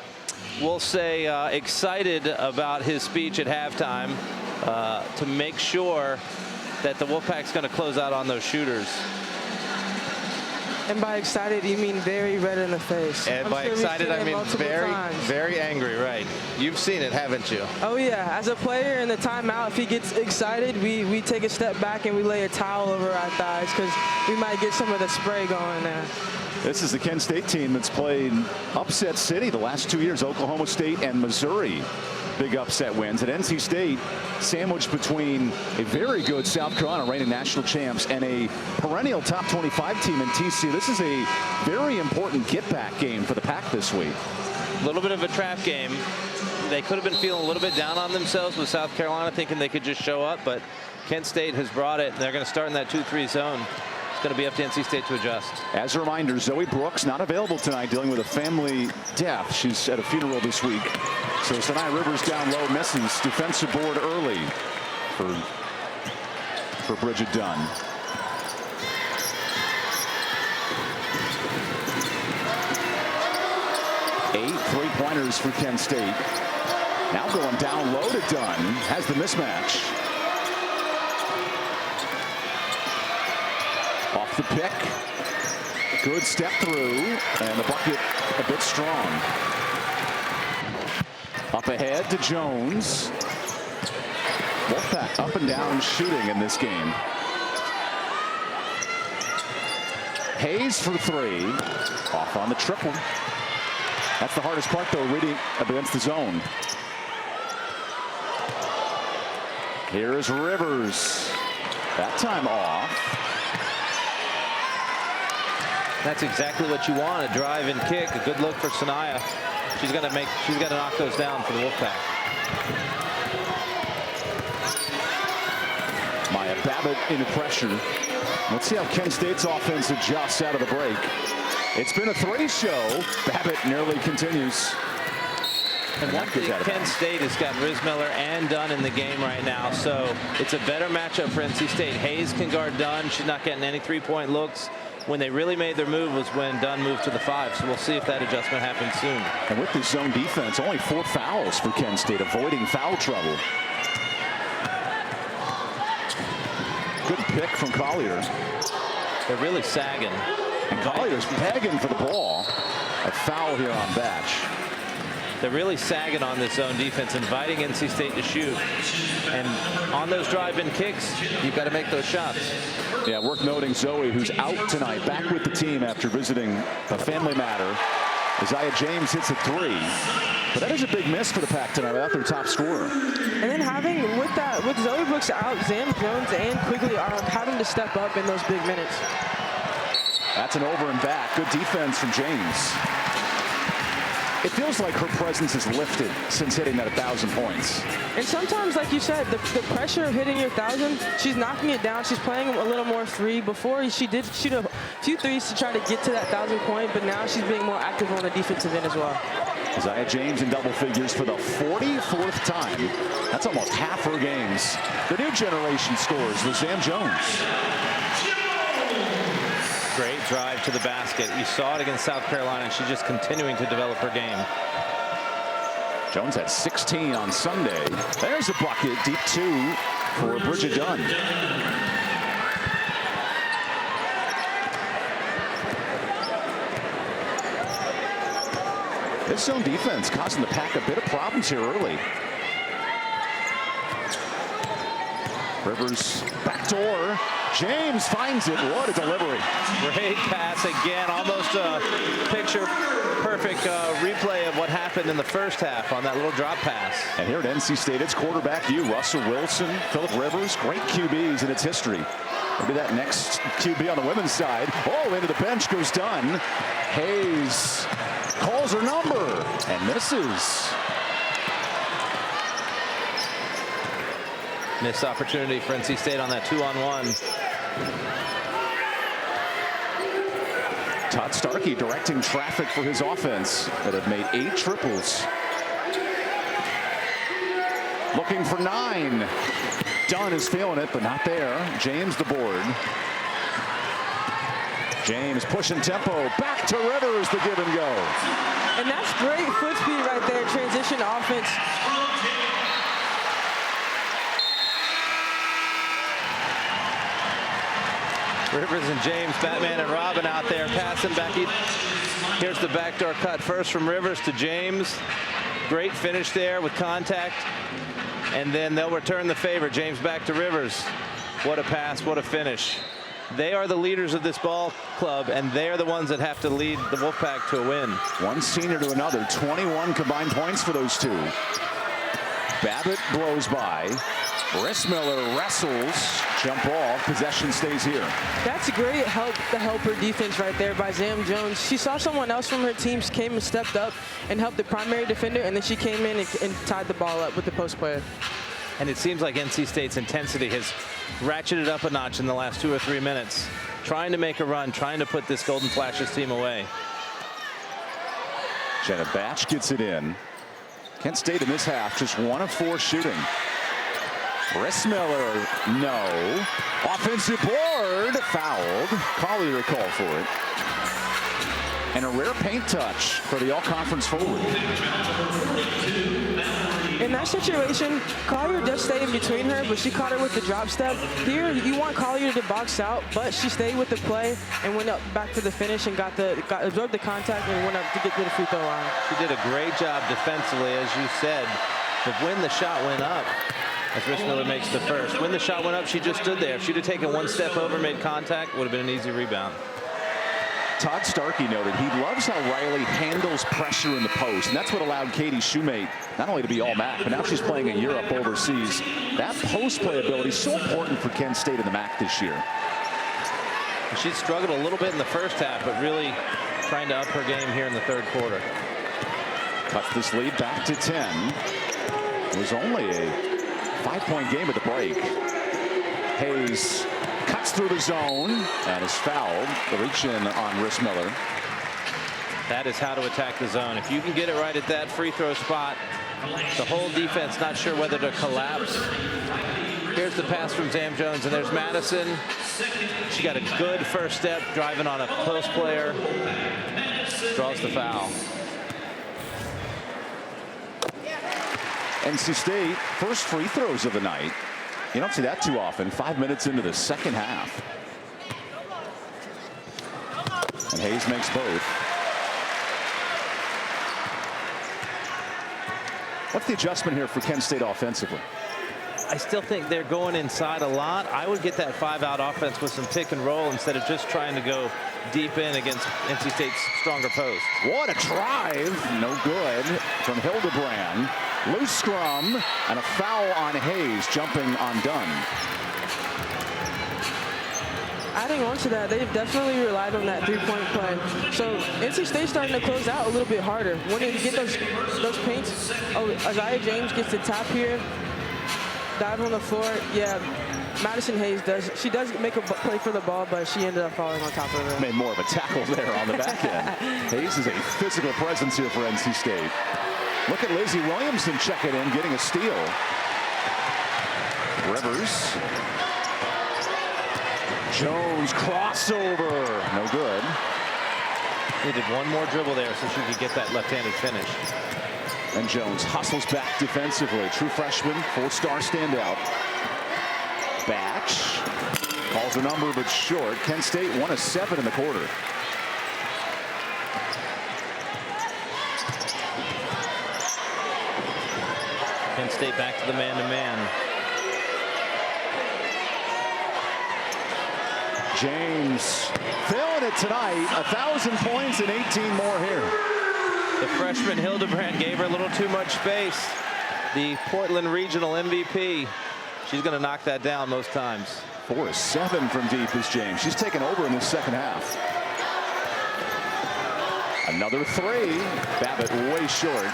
S2: we'll say, excited about his speech at halftime to make sure that the Wolfpack's going to close out on those shooters.
S3: And by excited, you mean very red in the face.
S2: And by excited, I mean very angry, right? You've seen it, haven't you?
S3: Oh, yeah. As a player in the timeout, if he gets excited, we take a step back and we lay a towel over our thighs because we might get some of the spray going there.
S1: This is the Kent State team that's played upset city the last 2 years, Oklahoma State and Missouri. Big upset wins. At NC State, sandwiched between a very good South Carolina reigning national champs and a perennial top 25 team in TCU. This is a very important get-back game for the Pack this week.
S2: A little bit of a trap game. they could have been feeling a little bit down on themselves with South Carolina, thinking they could just show up, but Kent State has brought it. They're going to start in that 2-3 zone. It's going to be up to NC State to adjust.
S1: As a reminder, Zoe Brooks not available tonight, dealing with a family death. She's at a funeral this week. So Sinai Rivers down low, misses. Defensive board early for Bridget Dunn. Eight three-pointers for Kent State. Now going down low to Dunn. Has the mismatch. Off the pick. Good step through. And the bucket a bit strong. Up ahead to Jones. Wolfpack up and down shooting in this game. Hayes for three. Off on the triple. That's the hardest part, though, reading against the zone. Here's Rivers. That time off.
S2: That's exactly what you want, a drive and kick. A good look for Sanaya. She's got to knock those down for the Wolfpack.
S1: Maya Babbitt into pressure. Let's see how Kent State's offense adjusts out of the break. It's been a three show. Babbitt nearly continues.
S2: And one thing, Kent State has got Rismiller and Dunn in the game right now, so it's a better matchup for NC State. Hayes can guard Dunn. She's not getting any three-point looks. When they really made their move was when Dunn moved to the 5, so we'll see if that adjustment happens soon.
S1: And with the zone defense, only 4 fouls for Kent State, avoiding foul trouble. Good pick from Collier.
S2: They're really sagging.
S1: And Collier's pegging for the ball. A foul here on Batch.
S2: They're really sagging on this zone defense, inviting NC State to shoot. And on those drive-in kicks, you've got to make those shots.
S1: Yeah, worth noting Zoe, who's out tonight, back with the team after visiting a family matter. Isaiah James hits a three. But that is a big miss for the Pack tonight without their top scorer.
S3: And then with Zoe Brooks out, Zam Jones and Quigley are having to step up in those big minutes.
S1: That's an over and back. Good defense from James. It feels like her presence has lifted since hitting that 1,000 points.
S3: And sometimes, like you said, the pressure of hitting your 1,000, she's knocking it down. She's playing a little more free. Before, she did shoot a few threes to try to get to that 1,000 point, but now she's being more active on the defensive end as well.
S1: Isaiah James in double figures for the 44th time. That's almost half her games. The new generation scores with Zam Jones.
S2: Great drive to the basket. You saw it against South Carolina, and she's just continuing to develop her game.
S1: Jones had 16 on Sunday. There's a bucket, deep 2 for Bridget Dunn. This zone defense causing the Pack a bit of problems here early. Rivers backdoor. James finds it. What a delivery.
S2: Great pass again. Almost a picture-perfect replay of what happened in the first half on that little drop pass.
S1: And here at NC State, it's quarterback you, Russell Wilson, Phillip Rivers, great QBs in its history. Maybe that next QB on the women's side. Oh, into the bench goes Dunn. Hayes calls her number and misses.
S2: Missed opportunity for NC State on that 2-on-1.
S1: Todd Starkey directing traffic for his offense that have made 8 triples. Looking for 9. Dunn is feeling it, but not there. James the board. James pushing tempo. Back to Rivers, the give and go.
S3: And that's great foot speed right there. Transition offense.
S2: Rivers and James, Batman and Robin out there passing back. Here's the backdoor cut first from Rivers to James. Great finish there with contact. And then they'll return the favor. James back to Rivers. What a pass, what a finish. They are the leaders of this ball club, and they are the ones that have to lead the Wolfpack to a win.
S1: One senior to another. 21 combined points for those two. Babbitt blows by. Rissmiller wrestles. Jump ball. Possession stays here.
S3: That's great the helper defense right there by Zam Jones. She saw someone else from her team came and stepped up and helped the primary defender, and then she came in and tied the ball up with the post player.
S2: And it seems like NC State's intensity has ratcheted up a notch in the last 2 or 3 minutes, trying to make a run, trying to put this Golden Flashes team away.
S1: Jenna Batch gets it in. Kent State in this half just 1 of 4 shooting. Rissmiller, no. Offensive board, fouled. Collier called for it. And a rare paint touch for the all-conference forward.
S3: In that situation, Collier does stay in between her, but she caught her with the drop step. Here, you want Collier to box out, but she stayed with the play and went up back to the finish and absorbed the contact and went up to get to the free throw line.
S2: She did a great job defensively, as you said. But when the shot went up, as Rissmiller makes the first, when the shot went up, she just stood there. If she'd have taken 1 step over, made contact, would have been an easy rebound.
S1: Todd Starkey noted he loves how Riley handles pressure in the post, and that's what allowed Katie Shoemate not only to be all-MAC, but now she's playing in Europe overseas. That post play ability is so important for Kent State in the MAC this year.
S2: She struggled a little bit in the first half, but really trying to up her game here in the 3rd quarter.
S1: Cuts this lead back to 10. It was only a 5-point game at the break. Hayes cuts through the zone and is fouled. The reach in on Rissmiller.
S2: That is how to attack the zone. If you can get it right at that free throw spot, the whole defense not sure whether to collapse. Here's the pass from Zam Jones, and there's Madison. She got a good first step, driving on a post player. Draws the foul.
S1: NC State, first free throws of the night. You don't see that too often. 5 minutes into the second half. And Hayes makes both. What's the adjustment here for Kent State offensively?
S2: I still think they're going inside a lot. I would get that 5-out offense with some pick and roll instead of just trying to go deep in against NC State's stronger post.
S1: What a drive. No good from Hildebrand. Loose scrum and a foul on Hayes, jumping undone.
S3: Adding on to that, they've definitely relied on that 3-point play. So NC State's starting to close out a little bit harder. When you get those paints, Isaiah James gets the tap here, dive on the floor. Yeah, Madison Hayes does. She does make a play for the ball, but she ended up falling on top of it.
S1: Made more of a tackle there on the back end. Hayes is a physical presence here for NC State. Look at Lizzie Williamson checking in, getting a steal. Rivers. Jones crossover. No good.
S2: Needed one more dribble there so she could get that left-handed finish.
S1: And Jones hustles back defensively. True freshman, 4-star standout. Batch calls a number but short. Kent State 1 of 7 in the quarter.
S2: Kent State back to the man-to-man.
S1: James filling it tonight. 1,000 points and 18 more here.
S2: The freshman Hildebrand gave her a little too much space. The Portland Regional MVP. She's going to knock that down most times.
S1: 4 of 7 from deep is James. She's taken over in the second half. Another 3. Babbitt way short.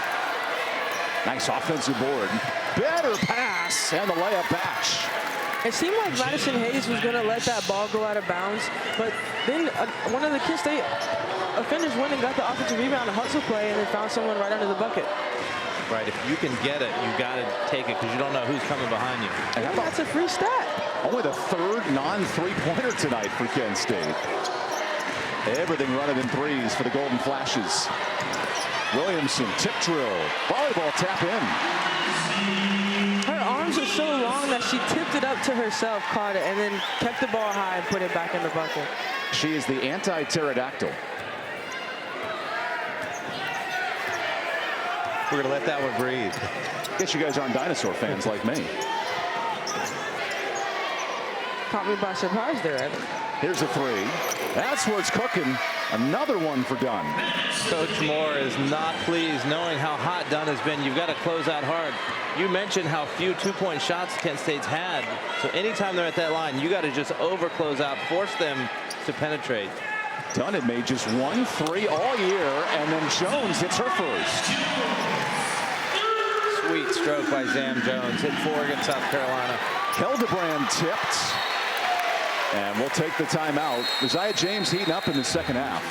S1: Nice offensive board. Better pass and the layup Batch.
S3: It seemed like Madison Hayes was going to let that ball go out of bounds, but then one of the Kent State offenders went and got the offensive rebound, a hustle play, and then found someone right under the bucket.
S2: Right, if you can get it, you got to take it because you don't know who's coming behind you.
S3: And that's a free stat.
S1: Only the 3rd non-3-pointer tonight for Kent State. Everything running in threes for the Golden Flashes. Williamson, tip drill, volleyball tap in.
S3: Her arms are so long that she tipped it up to herself, caught it, and then kept the ball high and put it back in the bucket.
S1: She is the anti-pterodactyl.
S2: We're going to let that one breathe.
S1: Guess you guys aren't dinosaur fans like me.
S3: Caught me by surprise there, Evan.
S1: Here's a 3. That's where it's cooking. Another one for Dunn.
S2: Coach Moore is not pleased knowing how hot Dunn has been. You've got to close out hard. You mentioned how few two-point shots Kent State's had. So anytime they're at that line, you got to just over-close out, force them to penetrate.
S1: Dunn had made just 1 3 all year, and then Jones hits her first.
S2: Sweet stroke by Zam Jones. Hit 4 against South Carolina.
S1: Hildebrand tipped. And we'll take the timeout. Isaiah James heating up in the second half.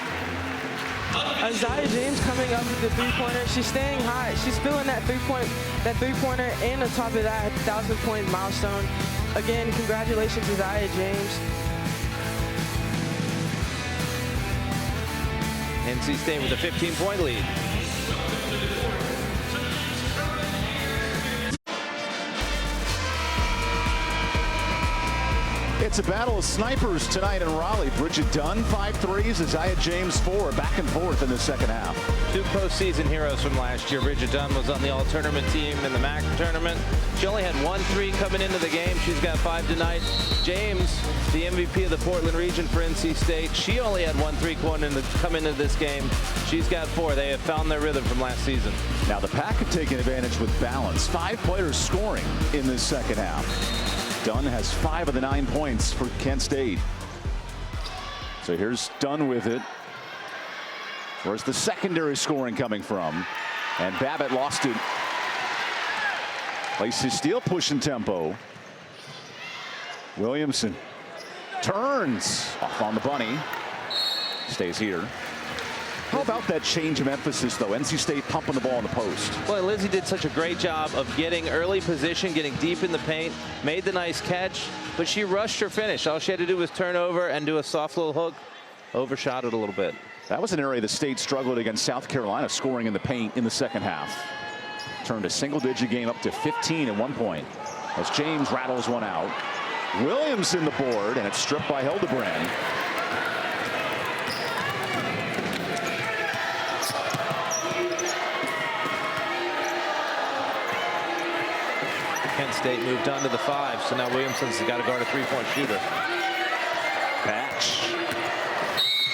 S3: Isaiah James coming up with the three-pointer. She's staying high. She's filling that three-pointer, and on top of that, 1,000-point milestone. Again, congratulations, Isaiah James.
S2: NC State with a 15-point lead.
S1: It's a battle of snipers tonight in Raleigh. Bridget Dunn, 5 threes. Isaiah James, 4. Back and forth in the second half.
S2: 2 postseason heroes from last year. Bridget Dunn was on the all-tournament team in the MAC tournament. She only had 1 3 coming into the game. She's got 5 tonight. James, the MVP of the Portland region for NC State. She only had 1 3 come into this game. She's got 4. They have found their rhythm from last season.
S1: Now the Pack have taken advantage with balance. 5 players scoring in this second half. Dunn has 5 of the 9 points for Kent State. So here's Dunn with it. Where's the secondary scoring coming from? And Babbitt lost it. Lacey Steele pushing tempo. Williamson turns off on the bunny. Stays here. How about that change of emphasis, though? NC State pumping the ball in the post.
S2: Well, Lizzie did such a great job of getting early position, getting deep in the paint, made the nice catch, but she rushed her finish. All she had to do was turn over and do a soft little hook. Overshot it a little bit.
S1: That was an area the State struggled against South Carolina, scoring in the paint in the second half. Turned a single-digit game up to 15 at one point as James rattles one out. Williamson the board, and it's stripped by Hildebrand.
S2: Kent State moved on to the 5, so now Williamson's got to guard a 3-point shooter.
S1: Patch.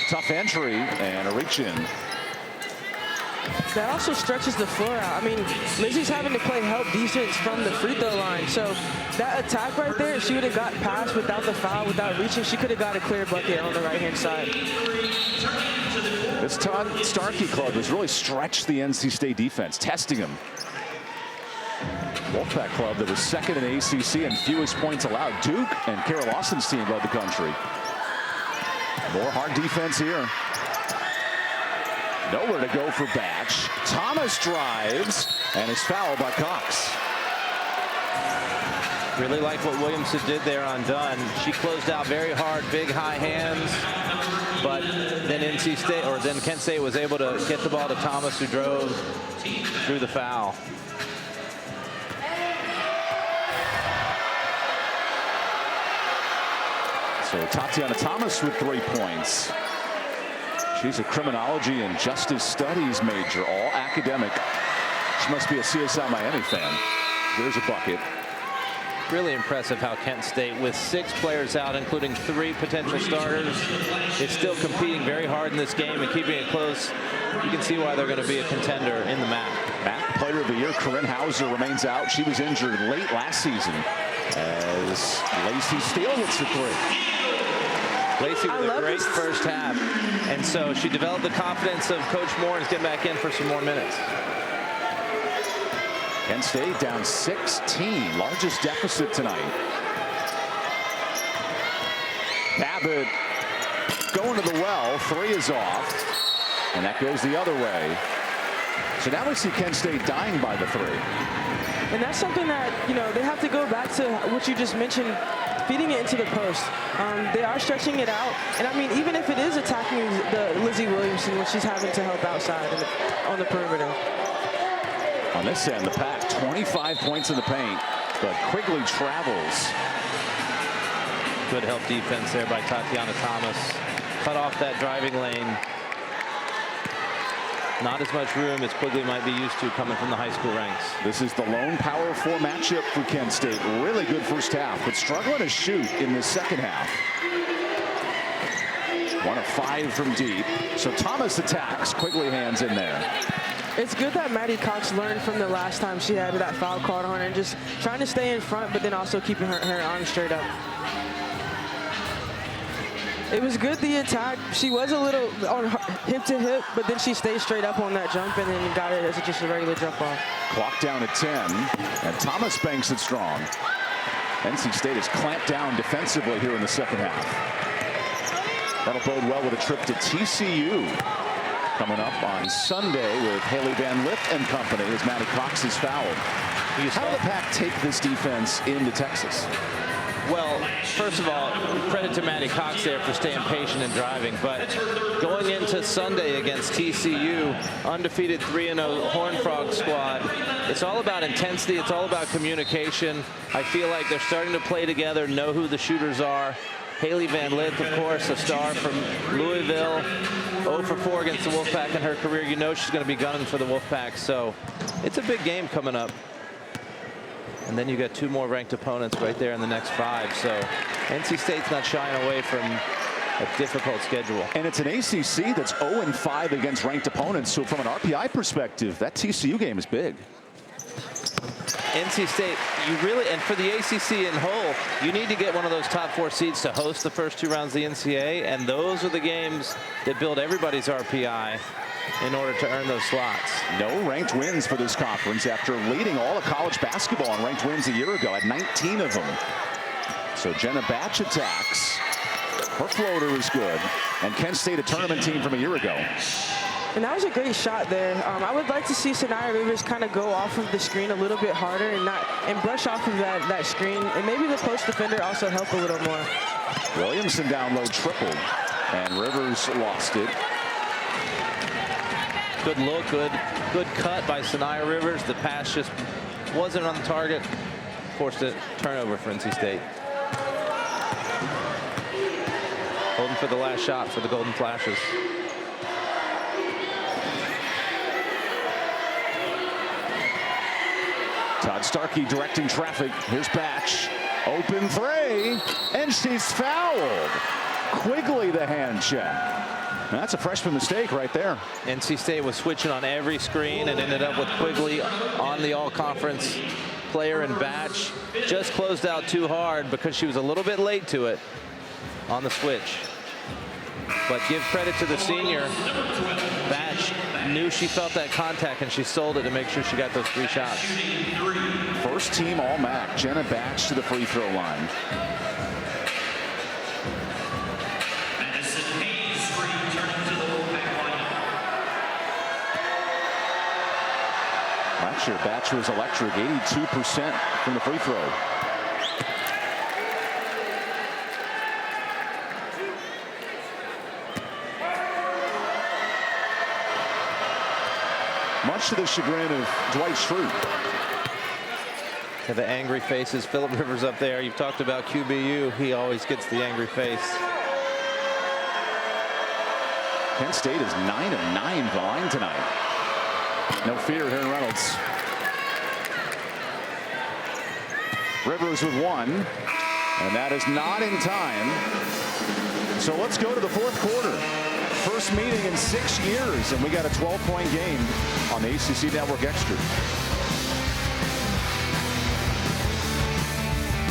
S1: Tough entry and a reach in.
S3: That also stretches the floor out. I mean, Lizzie's having to play help defense from the free throw line. So that attack right there, if she would have got past without the foul, without reaching, she could have got a clear bucket on the right-hand side.
S1: This Todd Starkey club has really stretched the NC State defense, testing them. Wolfpack club that was second in ACC and fewest points allowed. Duke and Kara Lawson's team led the country. More hard defense here. Nowhere to go for Batch. Thomas drives and is fouled by Cox.
S2: Really like what Williamson did there on Dunn. She closed out very hard, big high hands, but then then Kent State was able to get the ball to Thomas, who drove through the foul.
S1: So Tatiana Thomas with 3 points. She's a criminology and justice studies major, all academic. She must be a CSI Miami fan. There's a bucket.
S2: Really impressive how Kent State, with 6 players out, including 3 potential starters, is still competing very hard in this game and keeping it close. You can see why they're going to be a contender in the MAC.
S1: MAC Player of the Year, Corinne Hauser, remains out. She was injured late last season as Lacey Steele hits the 3.
S2: Lacey with a great first half, and so she developed the confidence of Coach Moore and is getting back in for some more minutes.
S1: Kent State down 16, largest deficit tonight. Babbitt going to the well, 3 is off, and that goes the other way. So now we see Kent State dying by the 3.
S3: And that's something that, you know, they have to go back to what you just mentioned, feeding it into the post. They are stretching it out. And I mean, even if it is attacking the Lizzie Williamson when she's having to help outside on the perimeter.
S1: On this end, the Pack, 25 points in the paint, but Quigley travels.
S2: Good help defense there by Tatiana Thomas. Cut off that driving lane. Not as much room as Quigley might be used to coming from the high school ranks.
S1: This is the lone Power 4 matchup for Kent State. Really good first half, but struggling to shoot in the second half. 1 of 5 from deep. So Thomas attacks. Quigley hands in there.
S3: It's good that Maddie Cox learned from the last time she had that foul called on her and just trying to stay in front, but then also keeping her arms straight up. It was good, the attack. She was a little on hip to hip, but then she stayed straight up on that jump and then got it as just a regular jump ball.
S1: Clock down at 10, and Thomas banks it strong. NC State has clamped down defensively here in the second half. That'll bode well with a trip to TCU coming up on Sunday with Haley Van Lith and company as Maddie Cox is fouled. How did the Pack take this defense into Texas?
S2: Well, first of all, credit to Maddie Cox there for staying patient and driving. But going into Sunday against TCU, undefeated 3-0 Horned Frog squad, it's all about intensity. It's all about communication. I feel like they're starting to play together, know who the shooters are. Haley Van Lith, of course, a star from Louisville, 0 for 4 against the Wolfpack in her career. You know she's going to be gunning for the Wolfpack. So it's a big game coming up. And then you got 2 more ranked opponents right there in the next 5. So NC State's not shying away from a difficult schedule. And
S1: it's an ACC that's 0-5 against ranked opponents. So from an RPI perspective, that TCU game is big.
S2: NC State, you really, and for the ACC in whole, you need to get one of those top 4 seeds to host the first 2 rounds of the NCAA. And those are the games that build everybody's RPI in order to earn those slots.
S1: No ranked wins for this conference after leading all of college basketball in ranked wins a year ago at 19 of them. So Jenna Batch attacks. Her floater is good. And Kent State, a tournament team from a year ago.
S3: And that was a great shot there. I would like to see Sanaya Rivers kind of go off of the screen a little bit harder and brush off of that screen. And maybe the post defender also help a little more.
S1: Williamson down low tripled. And Rivers lost it.
S2: Good look, good cut by Sanaya Rivers. The pass just wasn't on the target. Forced a turnover for NC State. Holding for the last shot for the Golden Flashes.
S1: Todd Starkey directing traffic. Here's Batch. Open 3, and she's fouled. Quigley the hand check. That's a freshman mistake right there.
S2: NC State was switching on every screen and ended up with Quigley on the all-conference player, and Batch just closed out too hard because she was a little bit late to it on the switch. But give credit to the senior. Batch knew she felt that contact and she sold it to make sure she got those 3 shots.
S1: First team All-MAC, Jenna Batch to the free throw line. Last year, Batch was electric, 82% from the free throw. Much to the chagrin of Dwight Schrute.
S2: The angry faces. Phillip Rivers up there. You've talked about QBU. He always gets the angry face.
S1: Kent State is 9 of 9 from the line tonight. No fear here in Reynolds. Rivers with 1, and that is not in time. So let's go to the 4th quarter. First meeting in 6 years, and we got a 12-point game on the ACC Network Extra.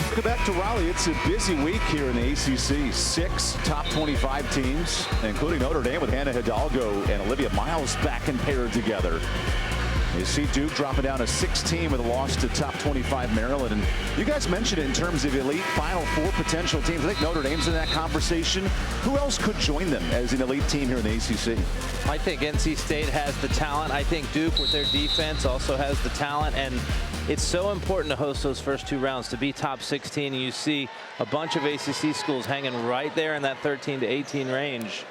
S1: Welcome back to Raleigh. It's a busy week here in the ACC. 6 top 25 teams, including Notre Dame with Hannah Hidalgo and Olivia Miles back and paired together. You see Duke dropping down to 16 with a loss to top 25 Maryland. And you guys mentioned it in terms of elite Final 4 potential teams. I think Notre Dame's in that conversation. Who else could join them as an elite team here in the ACC?
S2: I think NC State has the talent. I think Duke with their defense also has the talent. And it's so important to host those first 2 rounds to be top 16. And you see a bunch of ACC schools hanging right there in that 13 to 18 range.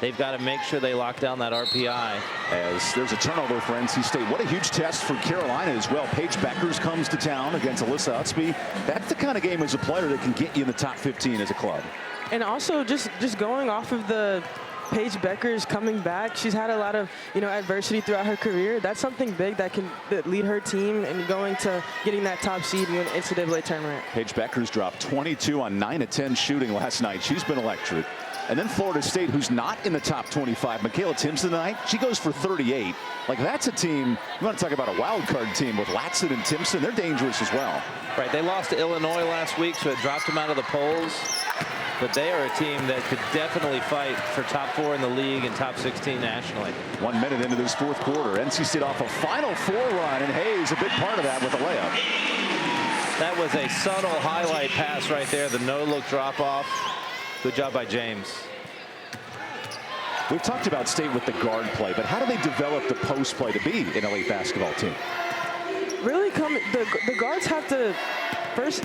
S2: They've got to make sure they lock down that RPI.
S1: As there's a turnover for NC State. What a huge test for Carolina as well. Paige Beckers comes to town against Alyssa Utsby. That's the kind of game as a player that can get you in the top 15 as a club.
S3: And also just going off of the Paige Beckers coming back, she's had a lot of adversity throughout her career. That's something big that can lead her team and going to getting that top seed in the NCAA tournament.
S1: Paige Beckers dropped 22 on 9 of 10 shooting last night. She's been electric. And then Florida State, who's not in the top 25. Michaela Timpson tonight, she goes for 38. Like, that's a team, you want to talk about a wild card team with Latson and Timpson. They're dangerous as well.
S2: Right, they lost to Illinois last week, so it dropped them out of the polls. But they are a team that could definitely fight for top 4 in the league and top 16 nationally.
S1: 1 minute into this fourth quarter, NC State off a Final Four run, and Hayes a big part of that with a layup.
S2: That was a subtle highlight pass right there, the no-look drop-off. Good job by James.
S1: We've talked about State with the guard play, but how do they develop the post play to be an elite basketball team?
S3: Really the guards have to first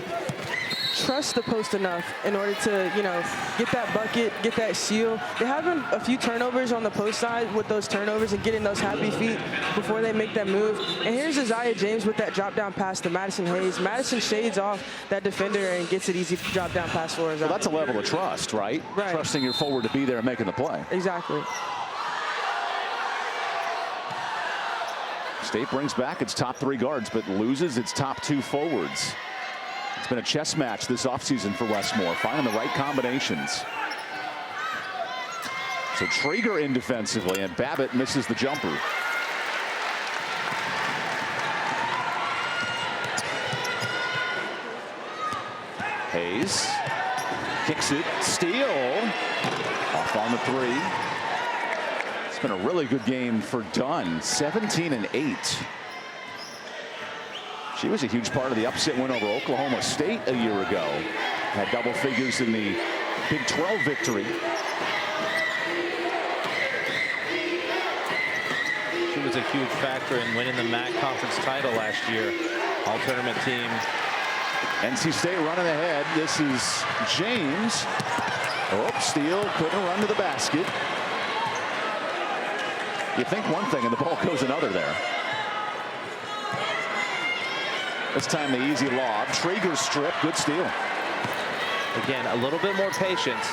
S3: trust the post enough in order to, you know, get that bucket, get that steal. They're having a few turnovers on the post side with those turnovers and getting those happy feet before they make that move. And here's Isaiah James with that drop down pass to Madison Hayes. Madison shades off that defender and gets an easy drop down pass for us.
S1: Well, that's a level of trust, right?
S3: Right.
S1: Trusting your forward to be there and making the play.
S3: Exactly.
S1: State brings back its top 3 guards, but loses its top 2 forwards. It's been a chess match this offseason for Westmore, finding the right combinations. So Traeger in defensively, and Babbitt misses the jumper. Hayes kicks it, steal, off on the 3. It's been a really good game for Dunn, 17 and 8. She was a huge part of the upset win over Oklahoma State a year ago. Had double figures in the Big 12 victory.
S2: She was a huge factor in winning the MAC conference title last year. All tournament team.
S1: NC State running ahead. This is James. Oh, steal, couldn't run to the basket. You think one thing and the ball goes another there. This time the easy lob. Traeger strip, good steal.
S2: Again, a little bit more patience.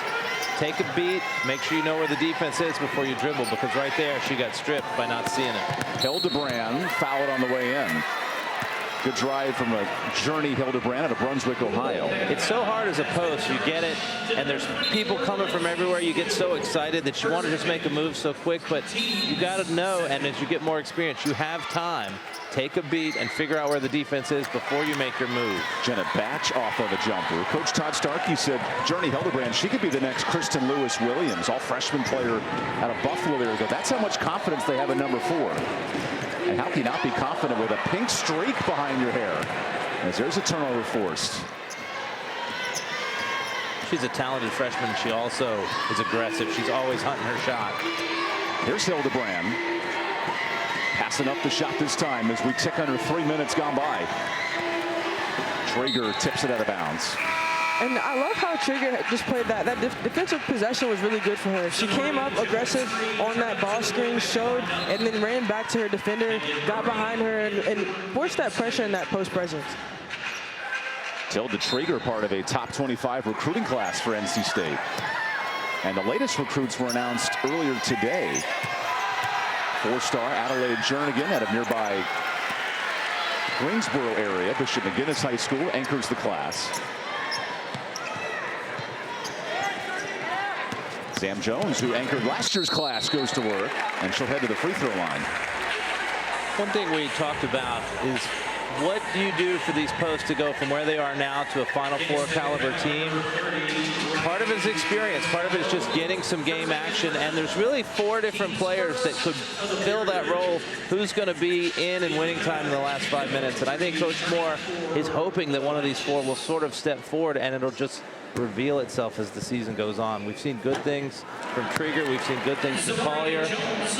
S2: Take a beat, make sure you know where the defense is before you dribble, because right there she got stripped by not seeing it.
S1: Hildebrand fouled on the way in. Good drive from a Journey Hildebrand out of Brunswick, Ohio.
S2: It's so hard as a post. You get it, and there's people coming from everywhere. You get so excited that you want to just make a move so quick, but you got to know, and as you get more experience, you have time. Take a beat and figure out where the defense is before you make your move.
S1: Jenna Batch off of a jumper. Coach Todd Starkey said Journey Hildebrand, she could be the next Kristen Lewis Williams, all freshman player out of Buffalo there ago. That's how much confidence they have in number 4. And how can you not be confident with a pink streak behind your hair? As there's a turnover forced.
S2: She's a talented freshman. She also is aggressive. She's always hunting her shot.
S1: Here's Hildebrand. Passing up the shot this time as we tick under 3 minutes gone by. Traeger tips it out of bounds.
S3: And I love how Traeger just played that. That defensive possession was really good for her. She came up aggressive on that ball screen, showed, and then ran back to her defender, got behind her, and forced that pressure in that post presence.
S1: Tilda Traeger, part of a top 25 recruiting class for NC State. And the latest recruits were announced earlier today. 4-star Adelaide Jernigan out of nearby Greensboro area. Bishop McGinnis High School anchors the class. Sam Jones, who anchored last year's class, goes to work, and she'll head to the free throw line.
S2: One thing we talked about is what do you do for these posts to go from where they are now to a Final Four caliber team? Part of it is experience. Part of it is just getting some game action. And there's really 4 different players that could fill that role. Who's going to be in and winning time in the last 5 minutes? And I think Coach Moore is hoping that one of these 4 will sort of step forward, and it'll just reveal itself as the season goes on. We've seen good things from Krieger. We've seen good things from Collier.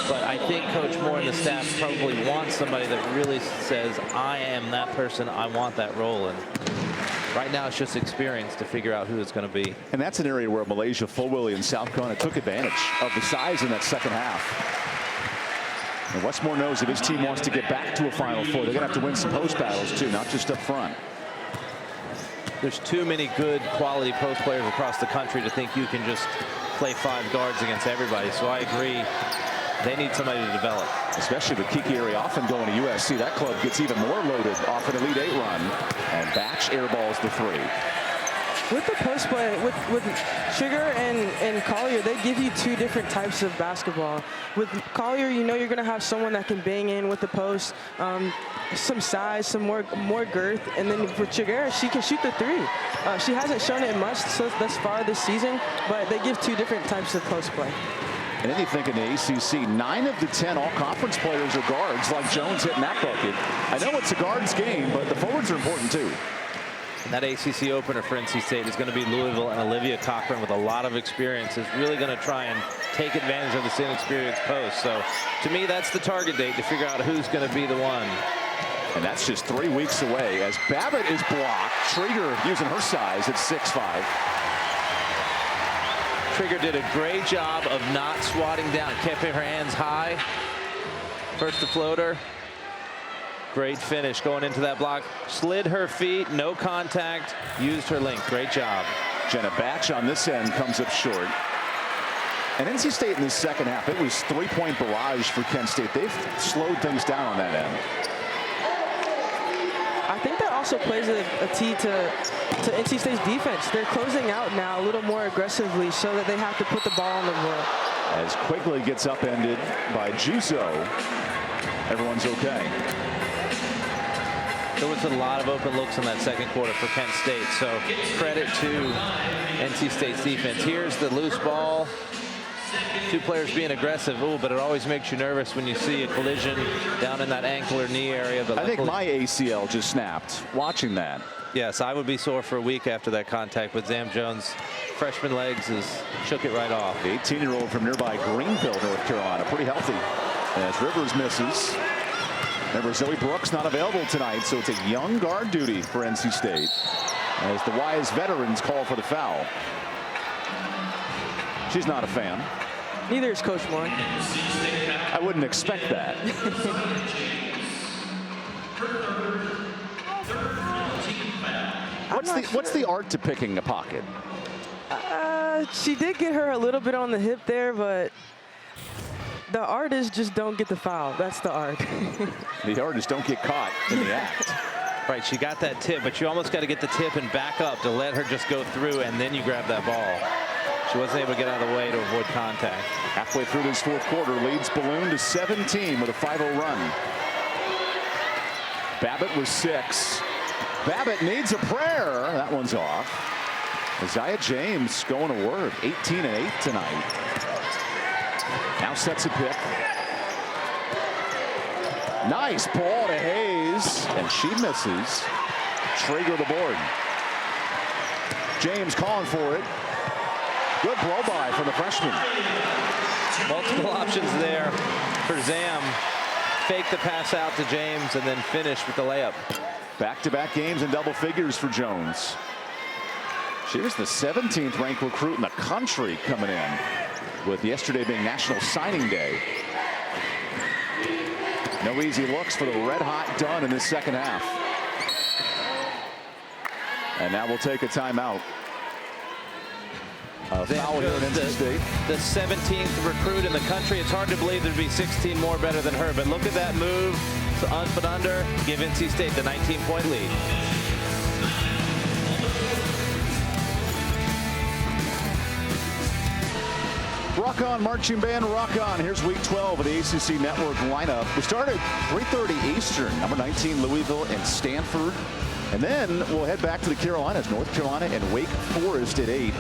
S2: But I think Coach Moore and the staff probably want somebody that really says, I am that person. I want that role. And right now it's just experience to figure out who it's going to be.
S1: And that's an area where Malaysia, Fulwilly, and South Carolina took advantage of the size in that second half. And Westmore knows if his team wants to get back to a Final Four, they're going to have to win some post battles too, not just up front.
S2: There's too many good quality post players across the country to think you can just play 5 guards against everybody. So I agree. They need somebody to develop. Especially with Kiki Arioffen going to USC. That club gets even more loaded off an Elite 8 run. And Batch airballs the 3.
S3: With the post play, with Trigger and Collier, they give you two different types of basketball. With Collier, you know you're going to have someone that can bang in with the post, some size, some more girth, and then for Trigger, she can shoot the three. She hasn't shown it much thus far this season, but they give two different types of post play.
S1: And then you think in the ACC, 9 of the 10 all-conference players are guards, like Jones hitting that bucket. I know it's a guards game, but the forwards are important too.
S2: And that ACC opener for NC State is going to be Louisville, and Olivia Cochran, with a lot of experience, is really going to try and take advantage of this inexperienced post. So to me, that's the target date, to figure out who's going to be the one.
S1: And that's just 3 weeks away as Babbitt is blocked. Trigger using her size at 6'5".
S2: Trigger did a great job of not swatting down, keeping her hands high. First the floater. Great finish going into that block. Slid her feet, no contact, used her length. Great job.
S1: Jenna Batch on this end comes up short. And NC State in the second half, it was 3-point barrage for Kent State. They've slowed things down on that end.
S3: I think that also plays a key to NC State's defense. They're closing out now a little more aggressively so that they have to put the ball on the board.
S1: As Quigley gets upended by Juzo, everyone's okay.
S2: There was a lot of open looks in that second quarter for Kent State, so credit to NC State's defense. Here's the loose ball. Two players being aggressive. Oh, but it always makes you nervous when you see a collision down in that ankle or knee area. But
S1: I think my ACL just snapped watching that.
S2: Yes, I would be sore for a week after that contact, but Zam Jones' freshman legs shook it right off.
S1: The 18-year-old from nearby Greenville, North Carolina, pretty healthy. As Rivers misses. Remember, Zoe Brooks not available tonight, so it's a young guard duty for NC State as the wise veterans call for the foul. She's not a fan.
S3: Neither is Coach Moore.
S1: I wouldn't expect that. What's the art to picking a pocket?
S3: She did get her a little bit on the hip there, but the art is just don't get the foul. That's the art.
S1: The art is don't get caught in the act.
S2: Right, she got that tip, but you almost got to get the tip and back up to let her just go through, and then you grab that ball. She wasn't able to get out of the way to avoid contact.
S1: Halfway through this fourth quarter, leads balloon to 17 with a 5-0 run. Babbitt with 6. Babbitt needs a prayer. That one's off. Isaiah James going to work. 18 and 8 tonight. Now sets a pick. Nice ball to Hayes, and she misses. Traeger the board. James calling for it. Good blow by from the freshman.
S2: Multiple options there for Zam. Fake the pass out to James and then finish with the layup.
S1: Back-to-back games in double figures for Jones. She was the 17th ranked recruit in the country coming in, with yesterday being National Signing Day. No easy looks for the red-hot Dunn in this second half. And now we'll take a timeout. Foul here in NC State.
S2: The 17th recruit in the country. It's hard to believe there'd be 16 more better than her, but look at that move. So up and under, give NC State the 19-point lead.
S1: Rock on, marching band, rock on. Here's week 12 of the ACC Network lineup. We start at 3:30 Eastern. Number 19, Louisville and Stanford. And then we'll head back to the Carolinas, North Carolina and Wake Forest at 8.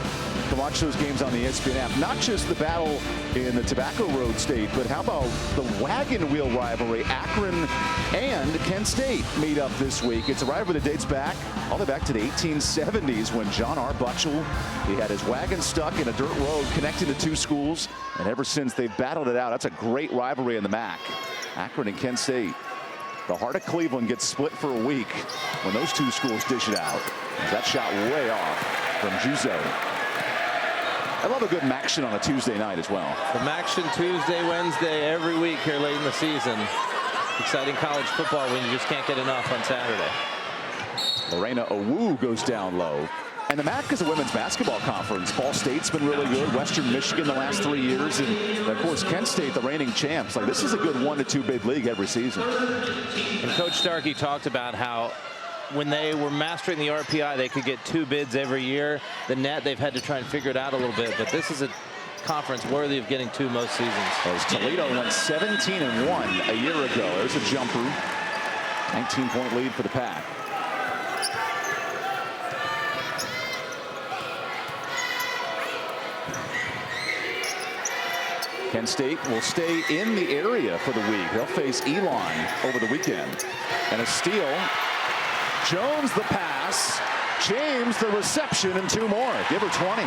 S1: To watch those games on the ESPN app. Not just the battle in the Tobacco Road State, but how about the wagon wheel rivalry? Akron and Kent State meet up this week. It's a rivalry that dates back all the way back to the 1870s when John R. Butchell, he had his wagon stuck in a dirt road connecting the two schools. And ever since, they've battled it out. That's a great rivalry in the MAC. Akron and Kent State. The heart of Cleveland gets split for a week when those two schools dish it out. That shot way off from Juzo. I love a good Maction on a Tuesday night as well.
S2: The Maction Tuesday, Wednesday, every week here late in the season. Exciting college football when you just can't get enough on Saturday.
S1: Lorena Owu goes down low. And the MAC is a women's basketball conference. Ball State's been really good. Western Michigan the last 3 years. And, of course, Kent State, the reigning champs. Like, this is a good 1-2 big league every season.
S2: And Coach Starkey talked about how when they were mastering the RPI, they could get 2 bids every year. The net, they've had to try and figure it out a little bit, but this is a conference worthy of getting 2 most seasons.
S1: As Toledo went 17-1 a year ago. There's a jumper. 19-point lead for the Pack. Kent State will stay in the area for the week. They'll face Elon over the weekend. And a steal. Jones the pass. James the reception, and 2 more. Give her 20.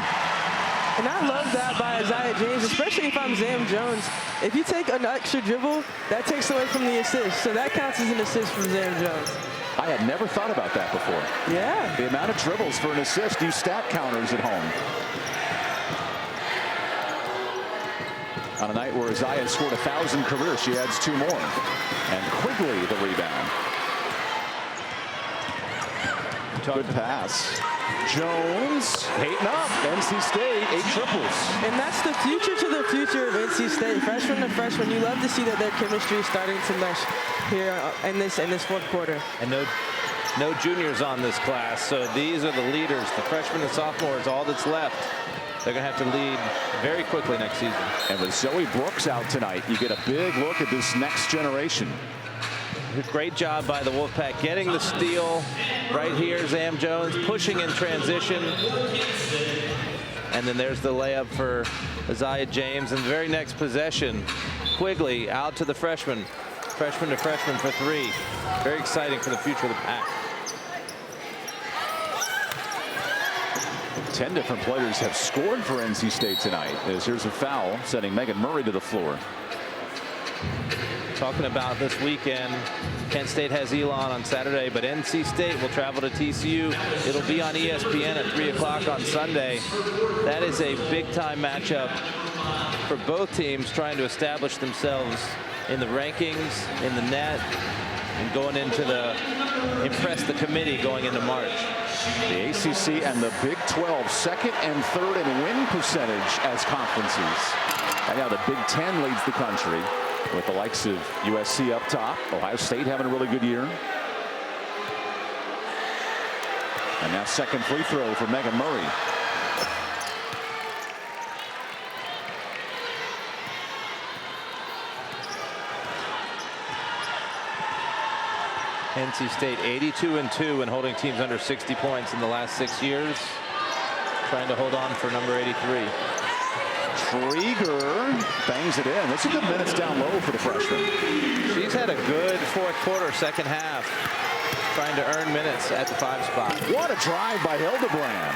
S3: And I love that by Isaiah James, especially if I'm Zam Jones. If you take an extra dribble, that takes away from the assist. So that counts as an assist from Zam Jones.
S1: I had never thought about that before.
S3: Yeah.
S1: The amount of dribbles for an assist. Use stat counters at home. On a night where Isaiah scored 1,000 career, she adds 2 more. And Quigley the rebound. Good pass. Jones hating up. NC State 8 triples.
S3: And that's the future to the future of NC State. Freshman to freshman, you love to see that their chemistry is starting to mesh here in this fourth quarter.
S2: And no juniors on this class, so these are the leaders. The freshmen and sophomores, all that's left. They're going to have to lead very quickly next season. And with Zoe Brooks out tonight, you get a big look at this next generation. Great job by the Wolfpack getting the steal right here. Zam Jones pushing in transition. And then there's the layup for Isaiah James. And the very next possession, Quigley out to the freshman. Freshman to freshman for 3. Very exciting for the future of the Pack. 10 different players have scored for NC State tonight, as here's a foul sending Megan Murray to the floor. Talking about this weekend, Kent State has Elon on Saturday, but NC State will travel to TCU. It'll be on ESPN at 3 o'clock on Sunday. That is a big-time matchup for both teams trying to establish themselves in the rankings, in the net, and going into impress the committee going into March. The ACC and the Big 12 second and third in win percentage as conferences. And now the Big 10 leads the country, with the likes of USC up top. Ohio State having a really good year. And now second free throw for Megan Murray. NC State 82-2 and holding teams under 60 points in the last 6 years. Trying to hold on for number 83. Trieger bangs it in. That's a good minutes down low for the freshman. She's had a good fourth quarter, second half, trying to earn minutes at the 5 spot. What a drive by Hildebrand.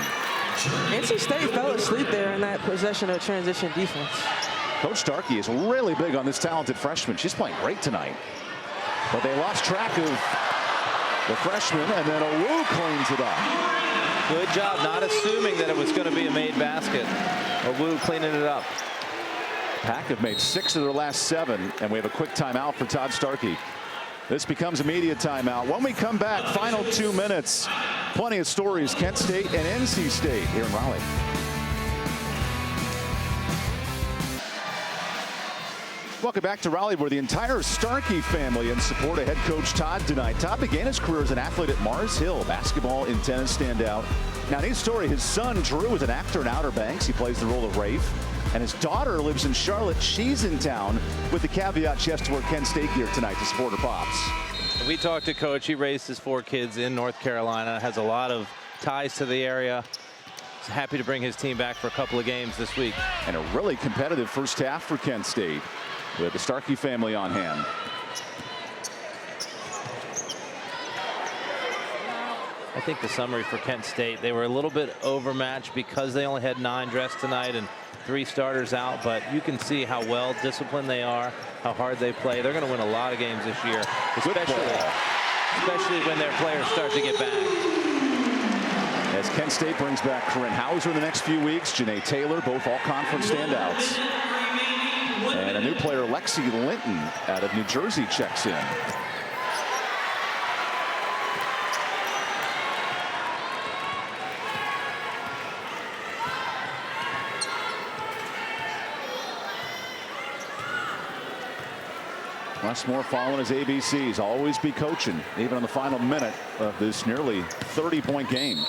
S3: NC State fell asleep there in that possession of transition defense.
S1: Coach Starkey is really big on this talented freshman. She's playing great tonight. But they lost track of the freshman, and then Owu cleans it up. Good job not assuming that it was going to be a made basket. Owu cleaning it up. Pack have made 6 of their last 7, and we have a quick timeout for Todd Starkey. This becomes a media timeout. When we come back, final 2 minutes. Plenty of stories, Kent State and NC State here in Raleigh. Welcome back to Raleigh, where the entire Starkey family in support of head coach Todd tonight. Todd began his career as an athlete at Mars Hill, basketball and tennis standout. Now, neat story, his son Drew is an actor in Outer Banks. He plays the role of Rafe. And his daughter lives in Charlotte. She's in town, with the caveat she has to wear Kent State gear tonight to support her pops. We talked to Coach. He raised his 4 kids in North Carolina, has a lot of ties to the area. He's happy to bring his team back for a couple of games this week. And a really competitive first half for Kent State, with the Starkey family on hand. I think the summary for Kent State, they were a little bit overmatched because they only had 9 dressed tonight and 3 starters out, but you can see how well disciplined they are, how hard they play. They're going to win a lot of games this year, especially when their players start to get back. As Kent State brings back Corinne Hauser in the next few weeks, Janae Taylor, both all-conference standouts. And a new player, Lexi Linton, out of New Jersey, checks in. Westmore following his ABCs. Always be coaching, even on the final minute of this nearly 30-point game.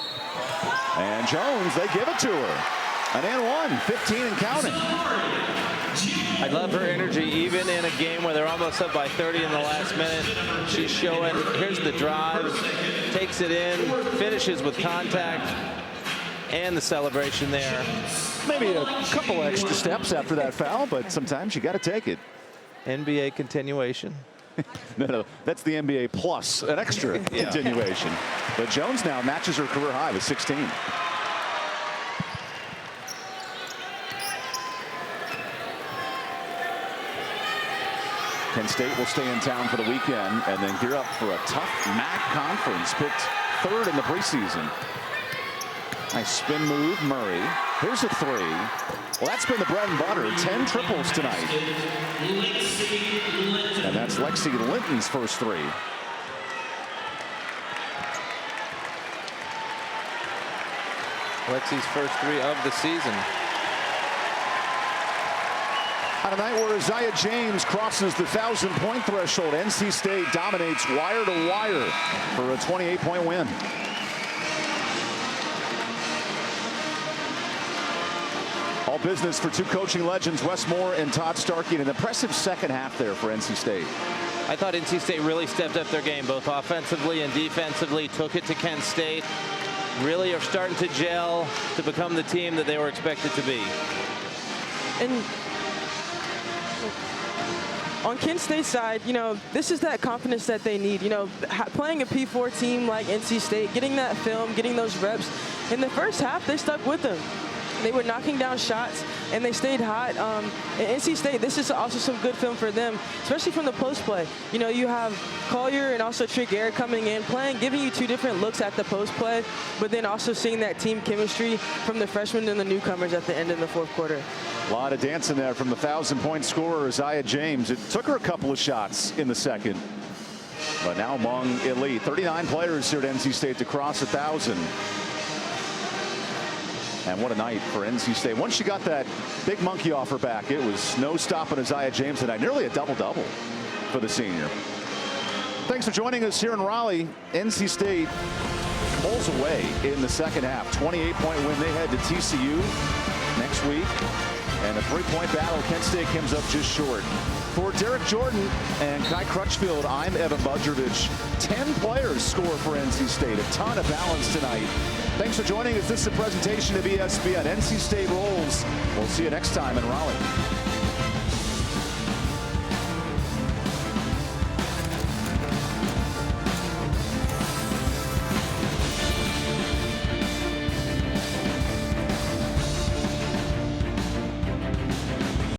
S1: And Jones, they give it to her. An and one, 15 and counting.
S2: I love her energy, even in a game where they're almost up by 30 in the last minute. She's showing, here's the drive, takes it in, finishes with contact, and the celebration there.
S1: Maybe a couple extra steps after that foul, but sometimes you got to take it.
S2: NBA continuation.
S1: No, that's the NBA plus an extra continuation. But Jones now matches her career high with 16. Kent State will stay in town for the weekend and then gear up for a tough MAC conference. Picked third in the preseason. Nice spin move, Murray. Here's a three. Well, that's been the bread and butter. 10 triples tonight. And that's Lexi Linton's first three.
S2: Lexi's first three of the season.
S1: On a night where Isaiah James crosses the 1,000-point threshold, NC State dominates wire to wire for a 28-point win. All business for two coaching legends, Wes Moore and Todd Starkey. An impressive second half there for NC State.
S2: I thought NC State really stepped up their game, both offensively and defensively, took it to Kent State, really are starting to gel to become the team that they were expected to be.
S3: And on Kent State's side, you know, this is that confidence that they need. You know, playing a P4 team like NC State, getting that film, getting those reps. In the first half, they stuck with them. They were knocking down shots, and they stayed hot. And NC State, this is also some good film for them, especially from the post play. You know, you have Collier and also Trigger coming in, playing, giving you two different looks at the post play, but then also seeing that team chemistry from the freshmen and the newcomers at the end in the fourth quarter.
S1: A lot of dancing there from the 1,000-point scorer, Isaiah James. It took her a couple of shots in the second, but now among elite. 39 players here at NC State to cross 1,000. And what a night for NC State. Once she got that big monkey off her back, it was no stopping Isaiah James tonight. Nearly a double-double for the senior. Thanks for joining us here in Raleigh. NC State pulls away in the second half. 28-point win. They head to TCU next week. And a three-point battle. Kent State comes up just short. For Derek Jordan and Kai Crutchfield, I'm Evan Budrovich. 10 players score for NC State. A ton of balance tonight. Thanks for joining us. This is a presentation of ESPN. NC State rolls. We'll see you next time in Raleigh.